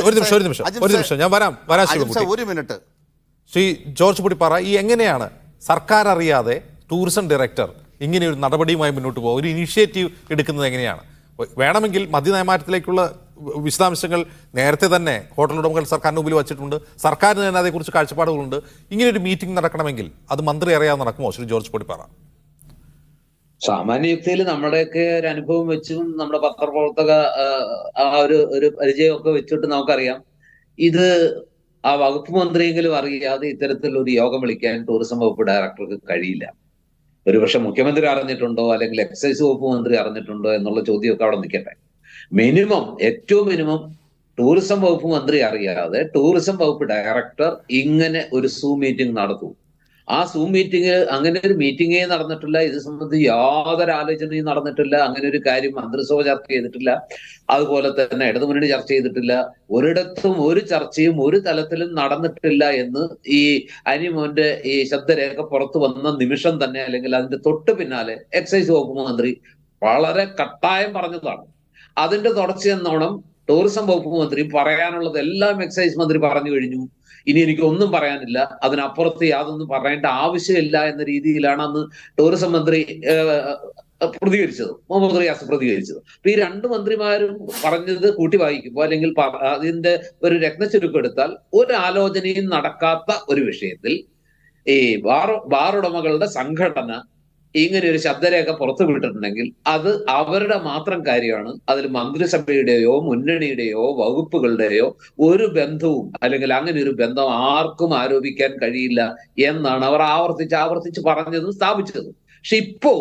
Speaker 1: ഒരു നിമിഷം ഞാൻ വരാം.
Speaker 4: ഒരു മിനിറ്റ്.
Speaker 1: ശ്രീ ജോർജ് പൊടിപ്പാറ, ഈ എങ്ങനെയാണ് സർക്കാർ അറിയാതെ ടൂറിസം ഡയറക്ടർ ഇങ്ങനെ ഒരു നടപടിയുമായി മുന്നോട്ട് പോകുക, ഒരു ഇനിഷ്യേറ്റീവ് എടുക്കുന്നത് എങ്ങനെയാണ്? വേണമെങ്കിൽ മദ്യനയമാറ്റത്തിലേക്കുള്ള വിശദാംശങ്ങൾ നേരത്തെ തന്നെ ഹോട്ടൽ ഉടമകൾ സർക്കാരിന് മുമ്പിൽ വച്ചിട്ടുണ്ട്. സർക്കാരിന് തന്നെ അതേക്കുറിച്ച് കാഴ്ചപ്പാടുകളുണ്ട്. ഇങ്ങനെ ഒരു മീറ്റിംഗ് നടക്കണമെങ്കിൽ അത് മന്ത്രി അറിയാതെ നടക്കുമോ ശ്രീ ജോർജ് പൊടിപ്പാറ?
Speaker 5: സാമാന്യയുക്തിയിൽ നമ്മുടെയൊക്കെ ഒരു അനുഭവം വെച്ചും നമ്മുടെ പത്രപ്രവർത്തക ആ ഒരു പരിചയമൊക്കെ വെച്ചിട്ട് നമുക്കറിയാം, ഇത് ആ വകുപ്പ് മന്ത്രിയെങ്കിലും അറിയാതെ ഇത്തരത്തിലൊരു യോഗം വിളിക്കാൻ ടൂറിസം വകുപ്പ് ഡയറക്ടർക്ക് കഴിയില്ല. ഒരുപക്ഷെ മുഖ്യമന്ത്രി അറിഞ്ഞിട്ടുണ്ടോ അല്ലെങ്കിൽ എക്സൈസ് വകുപ്പ് മന്ത്രി അറിഞ്ഞിട്ടുണ്ടോ എന്നുള്ള ചോദ്യമൊക്കെ അവിടെ നിൽക്കട്ടെ. ഏറ്റവും മിനിമം ടൂറിസം വകുപ്പ് മന്ത്രി അറിയാതെ ടൂറിസം വകുപ്പ് ഡയറക്ടർ ഇങ്ങനെ ഒരു സൂം മീറ്റിംഗ് നടത്തും. ആ സൂം മീറ്റിംഗ്, അങ്ങനെ ഒരു മീറ്റിംഗേ നടന്നിട്ടില്ല. ഇത് സംബന്ധിച്ച് യാതൊരു ആലോചനയും നടന്നിട്ടില്ല. അങ്ങനെ ഒരു കാര്യം മന്ത്രിസഭ ചർച്ച ചെയ്തിട്ടില്ല. അതുപോലെ തന്നെ ഇടതുമുന്നണി ചർച്ച ചെയ്തിട്ടില്ല. ഒരിടത്തും ഒരു ചർച്ചയും ഒരു തലത്തിലും നടന്നിട്ടില്ല എന്ന് ഈ അനിമോന്റെ ഈ ശബ്ദരേഖ പുറത്തു വന്ന നിമിഷം തന്നെ, അല്ലെങ്കിൽ അതിന്റെ തൊട്ട് പിന്നാലെ എക്സൈസ് വകുപ്പ് മന്ത്രി വളരെ കട്ടായം പറഞ്ഞതാണ്. അതിന്റെ തുടർച്ചയെന്നോണം ടൂറിസം വകുപ്പ് മന്ത്രി പറയാനുള്ളത് എല്ലാം എക്സൈസ് മന്ത്രി പറഞ്ഞു കഴിഞ്ഞു, ഇനി എനിക്ക് ഒന്നും പറയാനില്ല, അതിനപ്പുറത്ത് യാതൊന്നും പറയേണ്ട ആവശ്യമില്ല എന്ന രീതിയിലാണ് അന്ന് ടൂറിസം മന്ത്രി പ്രതികരിച്ചത്, മുഹമ്മദ് റിയാസ് പ്രതികരിച്ചത്. അപ്പൊ ഈ രണ്ട് മന്ത്രിമാരും പറഞ്ഞത് കൂട്ടി വായിക്കുമ്പോൾ അല്ലെങ്കിൽ അതിന്റെ ഒരു രത്നച്ചുരുക്കം എടുത്താൽ ഒരു ആലോചനയും നടക്കാത്ത ഒരു വിഷയത്തിൽ ഈ ബാർ ഉടമകളുടെ സംഘടന ഇങ്ങനെ ഒരു ശബ്ദരേഖ പുറത്തു വിട്ടിട്ടുണ്ടെങ്കിൽ അത് അവരുടെ മാത്രം കാര്യമാണ്. അതിൽ മന്ത്രിസഭയുടെയോ മുന്നണിയുടെയോ വകുപ്പുകളുടെയോ ഒരു ബന്ധവും അല്ലെങ്കിൽ അങ്ങനെ ഒരു ബന്ധം ആർക്കും ആരോപിക്കാൻ കഴിയില്ല എന്നാണ് അവർ ആവർത്തിച്ച് പറഞ്ഞതും സ്ഥാപിച്ചതും. പക്ഷെ ഇപ്പോ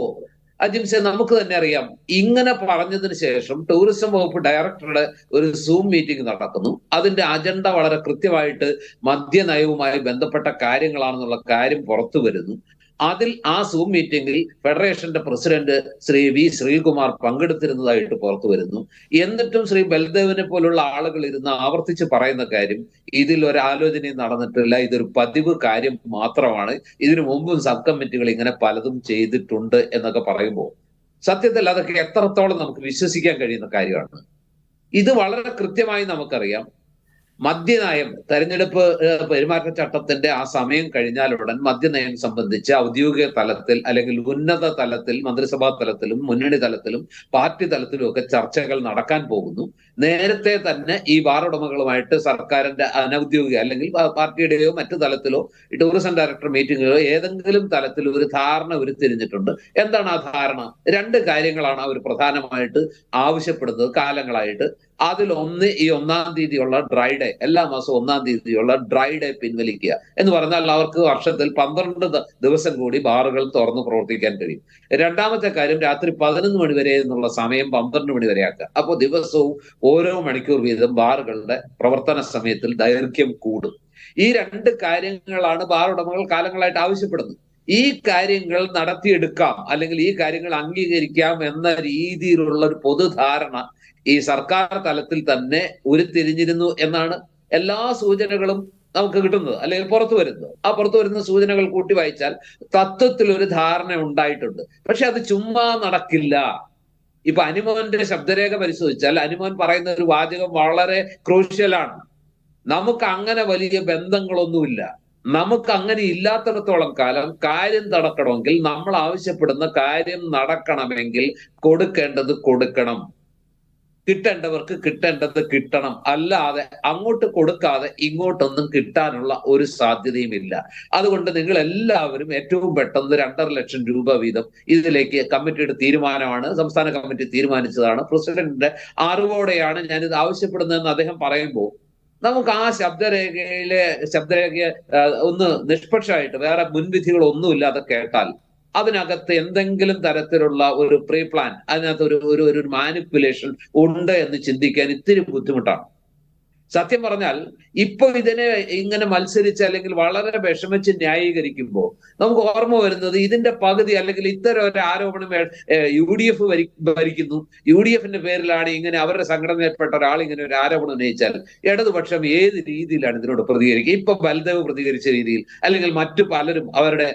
Speaker 5: അജിംസെ നമുക്ക് തന്നെ അറിയാം, ഇങ്ങനെ പറഞ്ഞതിന് ശേഷം ടൂറിസം വകുപ്പ് ഡയറക്ടറുടെ ഒരു സൂം മീറ്റിംഗ് നടക്കുന്നു. അതിന്റെ അജണ്ട വളരെ കൃത്യമായിട്ട് മദ്യനയവുമായി ബന്ധപ്പെട്ട കാര്യങ്ങളാണെന്നുള്ള കാര്യം പുറത്തു വരുന്നു. അതിൽ ആ സൂം മീറ്റിംഗിൽ ഫെഡറേഷന്റെ പ്രസിഡന്റ് ശ്രീ വി ശ്രീകുമാർ പങ്കെടുത്തിരുന്നതായിട്ട് പുറത്തു വരുന്നു. എന്നിട്ടും ശ്രീ ബൽദേവിനെ പോലുള്ള ആളുകൾ ഇരുന്ന് ആവർത്തിച്ച് പറയുന്ന കാര്യം ഇതിൽ ഒരാലോചനയും നടന്നിട്ടില്ല, ഇതൊരു പതിവ് കാര്യം മാത്രമാണ്, ഇതിനു മുമ്പും സബ് കമ്മിറ്റികൾ ഇങ്ങനെ പലതും ചെയ്തിട്ടുണ്ട് എന്നൊക്കെ പറയുമ്പോൾ സത്യത്തിൽ അതൊക്കെ എത്രത്തോളം നമുക്ക് വിശ്വസിക്കാൻ കഴിയുന്ന കാര്യമാണ്? ഇത് വളരെ കൃത്യമായി നമുക്കറിയാം. മദ്യനയം, തെരഞ്ഞെടുപ്പ് പെരുമാറ്റച്ചട്ടത്തിന്റെ ആ സമയം കഴിഞ്ഞാലുടൻ മദ്യനയം സംബന്ധിച്ച് ഔദ്യോഗിക തലത്തിൽ അല്ലെങ്കിൽ ഉന്നത തലത്തിൽ മന്ത്രിസഭാ തലത്തിലും മുന്നണി തലത്തിലും പാർട്ടി തലത്തിലും ഒക്കെ ചർച്ചകൾ നടക്കാൻ പോകുന്നു. നേരത്തെ തന്നെ ഈ ബാർ ഉടമകളുമായിട്ട് സർക്കാരിന്റെ അനൌദ്യോഗിക അല്ലെങ്കിൽ പാർട്ടിയുടെയോ മറ്റു തലത്തിലോ ടൂറിസം ഡയറക്ടർ മീറ്റിംഗിലോ ഏതെങ്കിലും തലത്തിൽ ഒരു ധാരണ ഉരുത്തിരിഞ്ഞിട്ടുണ്ട്. എന്താണ് ആ ധാരണ? രണ്ട് കാര്യങ്ങളാണ് അവർ പ്രധാനമായിട്ട് ആവശ്യപ്പെടുന്നത് കാലങ്ങളായിട്ട്. അതിലൊന്ന് ഈ 1-ാം തീയതിയുള്ള ഡ്രൈ ഡേ, എല്ലാ മാസവും 1-ാം തീയതിയുള്ള ഡ്രൈ ഡേ പിൻവലിക്കുക എന്ന് പറഞ്ഞാൽ അവർക്ക് വർഷത്തിൽ 12 ദിവസം കൂടി ബാറുകൾ തുറന്ന് പ്രവർത്തിക്കാൻ കഴിയും. രണ്ടാമത്തെ കാര്യം, രാത്രി 11 മണി വരെ എന്നുള്ള സമയം 12 മണി വരെ ആക്കുക. അപ്പോൾ ദിവസവും ഓരോ മണിക്കൂർ വീതം ബാറുകളുടെ പ്രവർത്തന സമയത്തിൽ ദൈർഘ്യം കൂടും. ഈ രണ്ട് കാര്യങ്ങളാണ് ബാർ ഉടമകൾ കാലങ്ങളായിട്ട് ആവശ്യപ്പെടുന്നത്. ഈ കാര്യങ്ങൾ നടത്തിയെടുക്കാം അല്ലെങ്കിൽ ഈ കാര്യങ്ങൾ അംഗീകരിക്കാം എന്ന രീതിയിലുള്ള ഒരു പൊതുധാരണ ഈ സർക്കാർ തലത്തിൽ തന്നെ ഉരുത്തിരിഞ്ഞിരുന്നു എന്നാണ് എല്ലാ സൂചനകളും നമുക്ക് കിട്ടുന്നത് അല്ലെങ്കിൽ പുറത്തു വരുന്നത്. ആ പുറത്തു വരുന്ന സൂചനകൾ കൂട്ടി വായിച്ചാൽ തത്വത്തിൽ ഒരു ധാരണ ഉണ്ടായിട്ടുണ്ട്. പക്ഷെ അത് ചുമ്മാ നടക്കില്ല. ഇപ്പൊ അനുമോന്റെ ശബ്ദരേഖ പരിശോധിച്ചാൽ അനുമോൻ പറയുന്ന ഒരു വാചകം വളരെ ക്രൂഷ്യലാണ്. നമുക്ക് അങ്ങനെ വലിയ ബന്ധങ്ങളൊന്നുമില്ല, നമുക്ക് അങ്ങനെ ഇല്ലാത്തിടത്തോളം കാലം കാര്യം നടക്കണമെങ്കിൽ, നമ്മൾ ആവശ്യപ്പെടുന്ന കാര്യം നടക്കണമെങ്കിൽ കൊടുക്കേണ്ടത് കൊടുക്കണം, കിട്ടേണ്ടവർക്ക് കിട്ടേണ്ടത് കിട്ടണം. അല്ലാതെ അങ്ങോട്ട് കൊടുക്കാതെ ഇങ്ങോട്ടൊന്നും കിട്ടാനുള്ള ഒരു സാധ്യതയുമില്ല. അതുകൊണ്ട് നിങ്ങൾ എല്ലാവരും ഏറ്റവും പെട്ടെന്ന് 2.5 ലക്ഷം രൂപ വീതം ഇതിലേക്ക്, കമ്മിറ്റിയുടെ തീരുമാനമാണ്, സംസ്ഥാന കമ്മിറ്റി തീരുമാനിച്ചതാണ്, പ്രസിഡന്റിന്റെ അറിവോടെയാണ് ഞാനിത് ആവശ്യപ്പെടുന്നതെന്ന് അദ്ദേഹം പറയുമ്പോൾ നമുക്ക് ആ ശബ്ദരേഖയെ ഒന്ന് നിഷ്പക്ഷമായിട്ട് വേറെ മുൻവിധികളൊന്നുമില്ലാതെ കേട്ടാൽ അതിനകത്ത് എന്തെങ്കിലും തരത്തിലുള്ള ഒരു പ്രീ പ്ലാൻ, അതിനകത്ത് ഒരു മാനിപ്പുലേഷൻ ഉണ്ട് എന്ന് ചിന്തിക്കാൻ ഇത്തിരി ബുദ്ധിമുട്ടാണ്. സത്യം പറഞ്ഞാൽ ഇപ്പൊ ഇതിനെ ഇങ്ങനെ മത്സരിച്ച് അല്ലെങ്കിൽ വളരെ വിഷമിച്ച് ന്യായീകരിക്കുമ്പോൾ നമുക്ക് ഓർമ്മ വരുന്നത് ഇതിന്റെ പകുതി അല്ലെങ്കിൽ ഇത്തരം ഒരു ആരോപണം UDF ഭരിക്കുന്നു, UDFന്റെ പേരിലാണ് ഇങ്ങനെ അവരുടെ സംഘടനയിൽപ്പെട്ട ഒരാൾ ഇങ്ങനെ ഒരു ആരോപണം ഉന്നയിച്ചാൽ ഇടതുപക്ഷം ഏത് രീതിയിലാണ് ഇതിനോട് പ്രതികരിക്കുക? ഇപ്പൊ ബൽദേവ് പ്രതികരിച്ച രീതിയിൽ അല്ലെങ്കിൽ മറ്റു പലരും അവരുടെ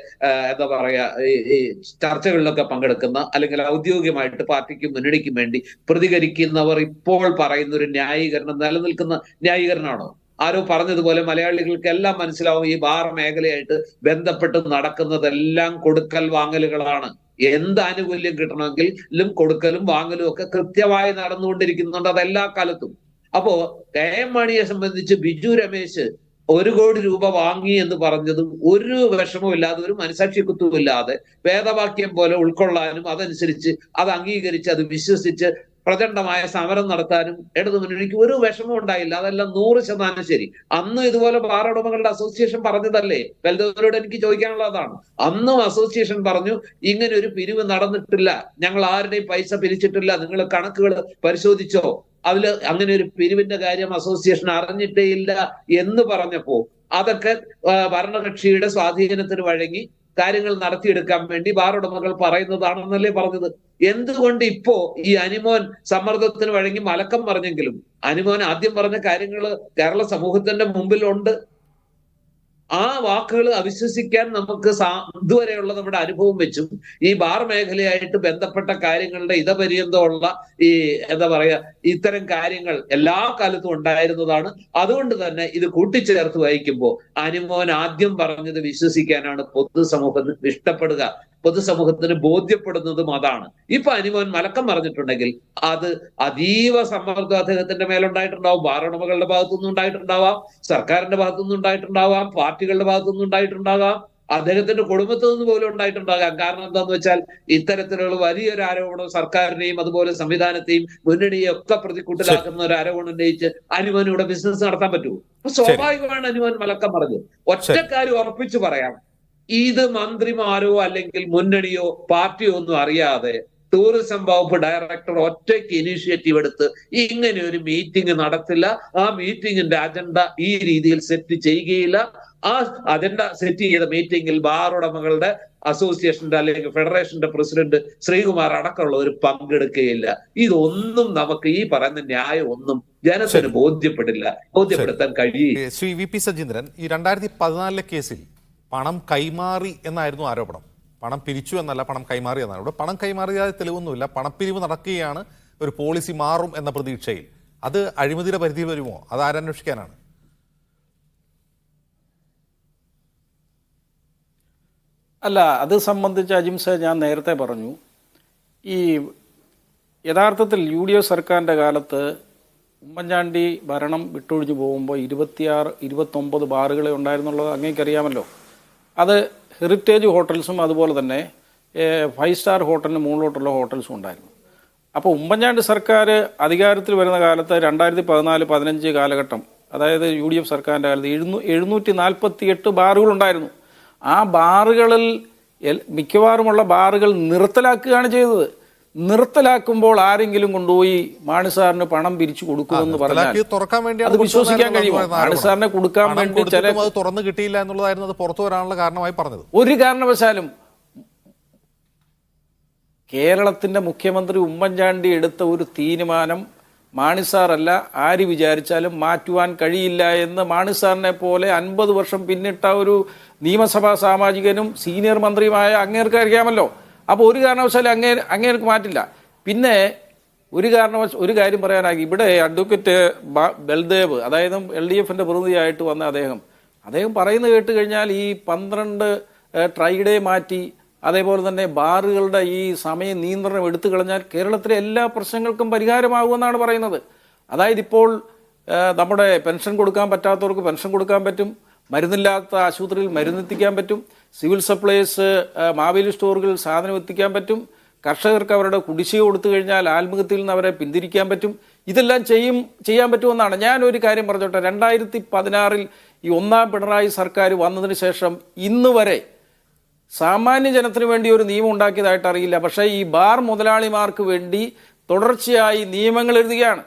Speaker 5: എന്താ പറയാ ഈ ചർച്ചകളിലൊക്കെ പങ്കെടുക്കുന്ന അല്ലെങ്കിൽ ഔദ്യോഗികമായിട്ട് പാർട്ടിക്കും മുന്നണിക്കും വേണ്ടി പ്രതികരിക്കുന്നവർ ഇപ്പോൾ പറയുന്ന ഒരു ന്യായീകരണം നിലനിൽക്കുന്ന ന്യായീകരണമാണോ? ആരോ പറഞ്ഞതുപോലെ മലയാളികൾക്ക് എല്ലാം മനസ്സിലാവും, ഈ ബാർ മേഖലയായിട്ട് ബന്ധപ്പെട്ട് നടക്കുന്നതെല്ലാം കൊടുക്കൽ വാങ്ങലുകളാണ്. എന്ത് ആനുകൂല്യം കിട്ടണമെങ്കിലും കൊടുക്കലും വാങ്ങലും ഒക്കെ കൃത്യമായി നടന്നുകൊണ്ടിരിക്കുന്നുണ്ട്, അതെല്ലാ കാലത്തും. അപ്പോ KM മാണിയെ സംബന്ധിച്ച് ബിജു രമേശ് 1 കോടി രൂപ വാങ്ങി എന്ന് പറഞ്ഞതും ഒരു വിഷമവും ഇല്ലാതെ, ഒരു മനസാക്ഷി കുത്തുമില്ലാതെ വേദവാക്യം പോലെ ഉൾക്കൊള്ളാനും അതനുസരിച്ച് അത് അംഗീകരിച്ച് അത് വിശ്വസിച്ച് പ്രചണ്ഡമായ സമരം നടത്താനും ഇടതുമുന്നണിക്ക് ഒരു വിഷമം ഉണ്ടായില്ല. അതെല്ലാം 100% ശരി. അന്ന് ഇതുപോലെ ബാർ ഉടമകളുടെ അസോസിയേഷൻ പറഞ്ഞതല്ലേ? ബൽദേവിനോട് എനിക്ക് ചോദിക്കാനുള്ളതാണ്. അന്നും അസോസിയേഷൻ പറഞ്ഞു ഇങ്ങനെ ഒരു പിരിവ് നടന്നിട്ടില്ല, ഞങ്ങൾ ആരുടെയും പൈസ പിരിച്ചിട്ടില്ല, നിങ്ങൾ കണക്കുകൾ പരിശോധിച്ചോ, അതില് അങ്ങനെ ഒരു പിരിവിന്റെ കാര്യം അസോസിയേഷൻ അറിഞ്ഞിട്ടേ ഇല്ല എന്ന് പറഞ്ഞപ്പോ അതൊക്കെ ഭരണകക്ഷിയുടെ സ്വാധീനത്തിന് വഴങ്ങി കാര്യങ്ങൾ നടത്തിയെടുക്കാൻ വേണ്ടി ബാർ ഉടമകൾ പറയുന്നതാണെന്നല്ലേ പറഞ്ഞത്? എന്തുകൊണ്ട് ഇപ്പോ ഈ അനുമോൻ സമ്മർദ്ദത്തിന് വഴങ്ങി മലക്കം പറഞ്ഞെങ്കിലും അനുമോൻ ആദ്യം പറഞ്ഞ കാര്യങ്ങൾ കേരള സമൂഹത്തിന്റെ മുമ്പിലുണ്ട്. ആ വാക്കുകൾ അവിശ്വസിക്കാൻ നമുക്ക് ഇതുവരെയുള്ള നമ്മുടെ അനുഭവം വെച്ചും ഈ ബാർ മേഖലയായിട്ട് ബന്ധപ്പെട്ട കാര്യങ്ങളുടെ ഇതപര്യന്തമുള്ള ഈ എന്താ പറയാ ഇത്തരം കാര്യങ്ങൾ എല്ലാ കാലത്തും ഉണ്ടായിരുന്നതാണ്. അതുകൊണ്ട് തന്നെ ഇത് കൂട്ടിച്ചേർത്ത് വായിക്കുമ്പോൾ അനുമോൻ ആദ്യം പറഞ്ഞത് വിശ്വസിക്കാനാണ് പൊതുസമൂഹം ഇഷ്ടപ്പെടുക, പൊതുസമൂഹത്തിന് ബോധ്യപ്പെടുന്നതും അതാണ്. ഇപ്പൊ അനുമോൻ മലക്കം പറഞ്ഞിട്ടുണ്ടെങ്കിൽ അത് അതീവ സമ്മർദ്ദം അദ്ദേഹത്തിന്റെ മേലുണ്ടായിട്ടുണ്ടാവും. ബാറുടമകളുടെ ഭാഗത്തുനിന്ന് ഉണ്ടായിട്ടുണ്ടാവാം, സർക്കാരിന്റെ ഭാഗത്തുനിന്ന് ഉണ്ടായിട്ടുണ്ടാവാം, പാർട്ടികളുടെ ഭാഗത്തുനിന്ന് ഉണ്ടായിട്ടുണ്ടാകാം, അദ്ദേഹത്തിന്റെ കുടുംബത്തിൽ നിന്ന് പോലും ഉണ്ടായിട്ടുണ്ടാകാം. കാരണം എന്താന്ന് വെച്ചാൽ ഇത്തരത്തിലുള്ള വലിയൊരു ആരോപണം സർക്കാരിനെയും അതുപോലെ സംവിധാനത്തെയും മുന്നണിയെ ഒക്കെ പ്രതിക്കൂട്ടിലാക്കുന്ന ഒരു ആരോപണം ഉന്നയിച്ച് അനുമോൻ ഇവിടെ ബിസിനസ് നടത്താൻ പറ്റുമോ? അപ്പൊ സ്വാഭാവികമാണ് അനുമോൻ മലക്കം പറഞ്ഞത്. ഒറ്റക്കാര്യം ഉറപ്പിച്ചു പറയാം, ഇത് മന്ത്രിമാരോ അല്ലെങ്കിൽ മുന്നണിയോ പാർട്ടിയോ ഒന്നും അറിയാതെ ടൂറിസം വകുപ്പ് ഡയറക്ടർ ഒറ്റയ്ക്ക് ഇനിഷ്യേറ്റീവ് എടുത്ത് ഇങ്ങനെ ഒരു മീറ്റിംഗ് നടത്തില്ല. ആ മീറ്റിംഗിന്റെ അജണ്ട ഈ രീതിയിൽ സെറ്റ് ചെയ്യുകയില്ല. ആ അജണ്ട സെറ്റ് ചെയ്ത മീറ്റിംഗിൽ ബാർ ഉടമകളുടെ അസോസിയേഷന്റെ അല്ലെങ്കിൽ ഫെഡറേഷന്റെ പ്രസിഡന്റ് ശ്രീകുമാർ അടക്കമുള്ളവർ പങ്കെടുക്കുകയില്ല. ഇതൊന്നും നമുക്ക് ഈ പറയുന്ന ന്യായം ഒന്നും ജനത്തിന് ബോധ്യപ്പെടുത്താൻ കഴിയില്ല.
Speaker 1: ശ്രീ വി പി സജീന്ദ്രൻ, ഈ 2014 കേസിൽ പണം കൈമാറി എന്നായിരുന്നു ആരോപണം. പണം പിരിച്ചു എന്നല്ല, പണം കൈമാറി എന്നാണ്. ഇവിടെ പണം കൈമാറിയാതെ തെളിവൊന്നുമില്ല. പണപ്പിരിവ് നടക്കുകയാണ്, ഒരു പോളിസി മാറും എന്ന പ്രതീക്ഷയിൽ. അത് അഴിമതിയുടെ പരിധിയിൽ വരുമോ? അത് ആരന്വേഷിക്കാനാണ്?
Speaker 2: അല്ല, അത് സംബന്ധിച്ച് അജിംസ ഞാൻ നേരത്തെ പറഞ്ഞു. ഈ യഥാർത്ഥത്തിൽ UDF സർക്കാരിൻ്റെ കാലത്ത് ഉമ്മൻചാണ്ടി ഭരണം വിട്ടൊഴിഞ്ഞു പോകുമ്പോൾ 26-29 ബാറുകളെ ഉണ്ടായിരുന്നുള്ളത് അങ്ങേക്കറിയാമല്ലോ. അത് ഹെറിറ്റേജ് ഹോട്ടൽസും അതുപോലെ തന്നെ 5 സ്റ്റാർ ഹോട്ടലിന് മുകളിലോട്ടുള്ള ഹോട്ടൽസും ഉണ്ടായിരുന്നു. അപ്പോൾ ഉമ്മൻചാണ്ടി സർക്കാർ അധികാരത്തിൽ വരുന്ന കാലത്ത് 2014-15 കാലഘട്ടം, അതായത് UDF സർക്കാരിൻ്റെ കാലത്ത് 748 ബാറുകളുണ്ടായിരുന്നു. ആ ബാറുകളിൽ മിക്കവാറുമുള്ള ബാറുകൾ നിർത്തലാക്കുകയാണ് ചെയ്തത്. നിർത്തലാക്കുമ്പോൾ ആരെങ്കിലും കൊണ്ടുപോയി മാണിസാറിന് പണം പിരിച്ചു കൊടുക്കുമെന്ന് പറഞ്ഞാൽ അത് വിശ്വസിക്കാൻ കഴിയുമോ? മാണിസാറിനെ കൊടുക്കാൻ വേണ്ടി
Speaker 1: തുറന്നു കിട്ടിയില്ല എന്നുള്ളതായിരുന്നു അത് പുറത്തു വരാനുള്ള കാരണമായി പറഞ്ഞത്.
Speaker 2: ഒരു കാരണവശാലും കേരളത്തിന്റെ മുഖ്യമന്ത്രി ഉമ്മൻചാണ്ടി എടുത്ത ഒരു തീരുമാനം മാണിസാറല്ല ആര് വിചാരിച്ചാലും മാറ്റുവാൻ കഴിയില്ല എന്ന് മാണിസാറിനെ പോലെ 50 വർഷം പിന്നിട്ട ഒരു നിയമസഭാ സാമാജികനും സീനിയർ മന്ത്രിയുമായ അങ്ങേർക്ക് അറിയാമല്ലോ. അപ്പോൾ ഒരു കാരണവശാലും അങ്ങേർക്ക് മാറ്റില്ല. പിന്നെ ഒരു കാര്യം പറയാനായി, ഇവിടെ അഡ്വക്കേറ്റ് ബൽദേവ്, അതായത് LDFന്റെ പ്രതിനിധിയായിട്ട് വന്ന അദ്ദേഹം പറയുന്നത് കേട്ട് കഴിഞ്ഞാൽ ഈ 12 ട്രൈഡേ മാറ്റി അതേപോലെ തന്നെ ബാറുകളുടെ ഈ സമയ നിയന്ത്രണം എടുത്തു കളഞ്ഞാൽ കേരളത്തിലെ എല്ലാ പ്രശ്നങ്ങൾക്കും പരിഹാരമാകുമെന്നാണ് പറയുന്നത്. അതായത് ഇപ്പോൾ നമ്മുടെ പെൻഷൻ കൊടുക്കാൻ പറ്റാത്തവർക്ക് പെൻഷൻ കൊടുക്കാൻ പറ്റും, മരുന്നില്ലാത്ത ആശുപത്രിയിൽ മരുന്നെത്തിക്കാൻ പറ്റും, സിവിൽ സപ്ലൈസ് മാവേലി സ്റ്റോറുകളിൽ സാധനം എത്തിക്കാൻ പറ്റും, കർഷകർക്ക് അവരുടെ കുടിശ്ശിക കൊടുത്തു കഴിഞ്ഞാൽ ആത്മഹത്യയിൽ നിന്ന് അവരെ പിന്തിരിക്കാൻ പറ്റും. ഇതെല്ലാം ചെയ്യാൻ പറ്റുമെന്നാണ്. ഞാനൊരു കാര്യം പറഞ്ഞോട്ടെ, 2016 ഈ 1ാം പിണറായി സർക്കാർ വന്നതിന് ശേഷം ഇന്ന് വരെ സാമാന്യ ജനത്തിന് വേണ്ടി ഒരു നിയമം ഉണ്ടാക്കിയതായിട്ട് അറിയില്ല. പക്ഷേ ഈ ബാർ മുതലാളിമാർക്ക് വേണ്ടി തുടർച്ചയായി നിയമങ്ങൾ എഴുതുകയാണ്.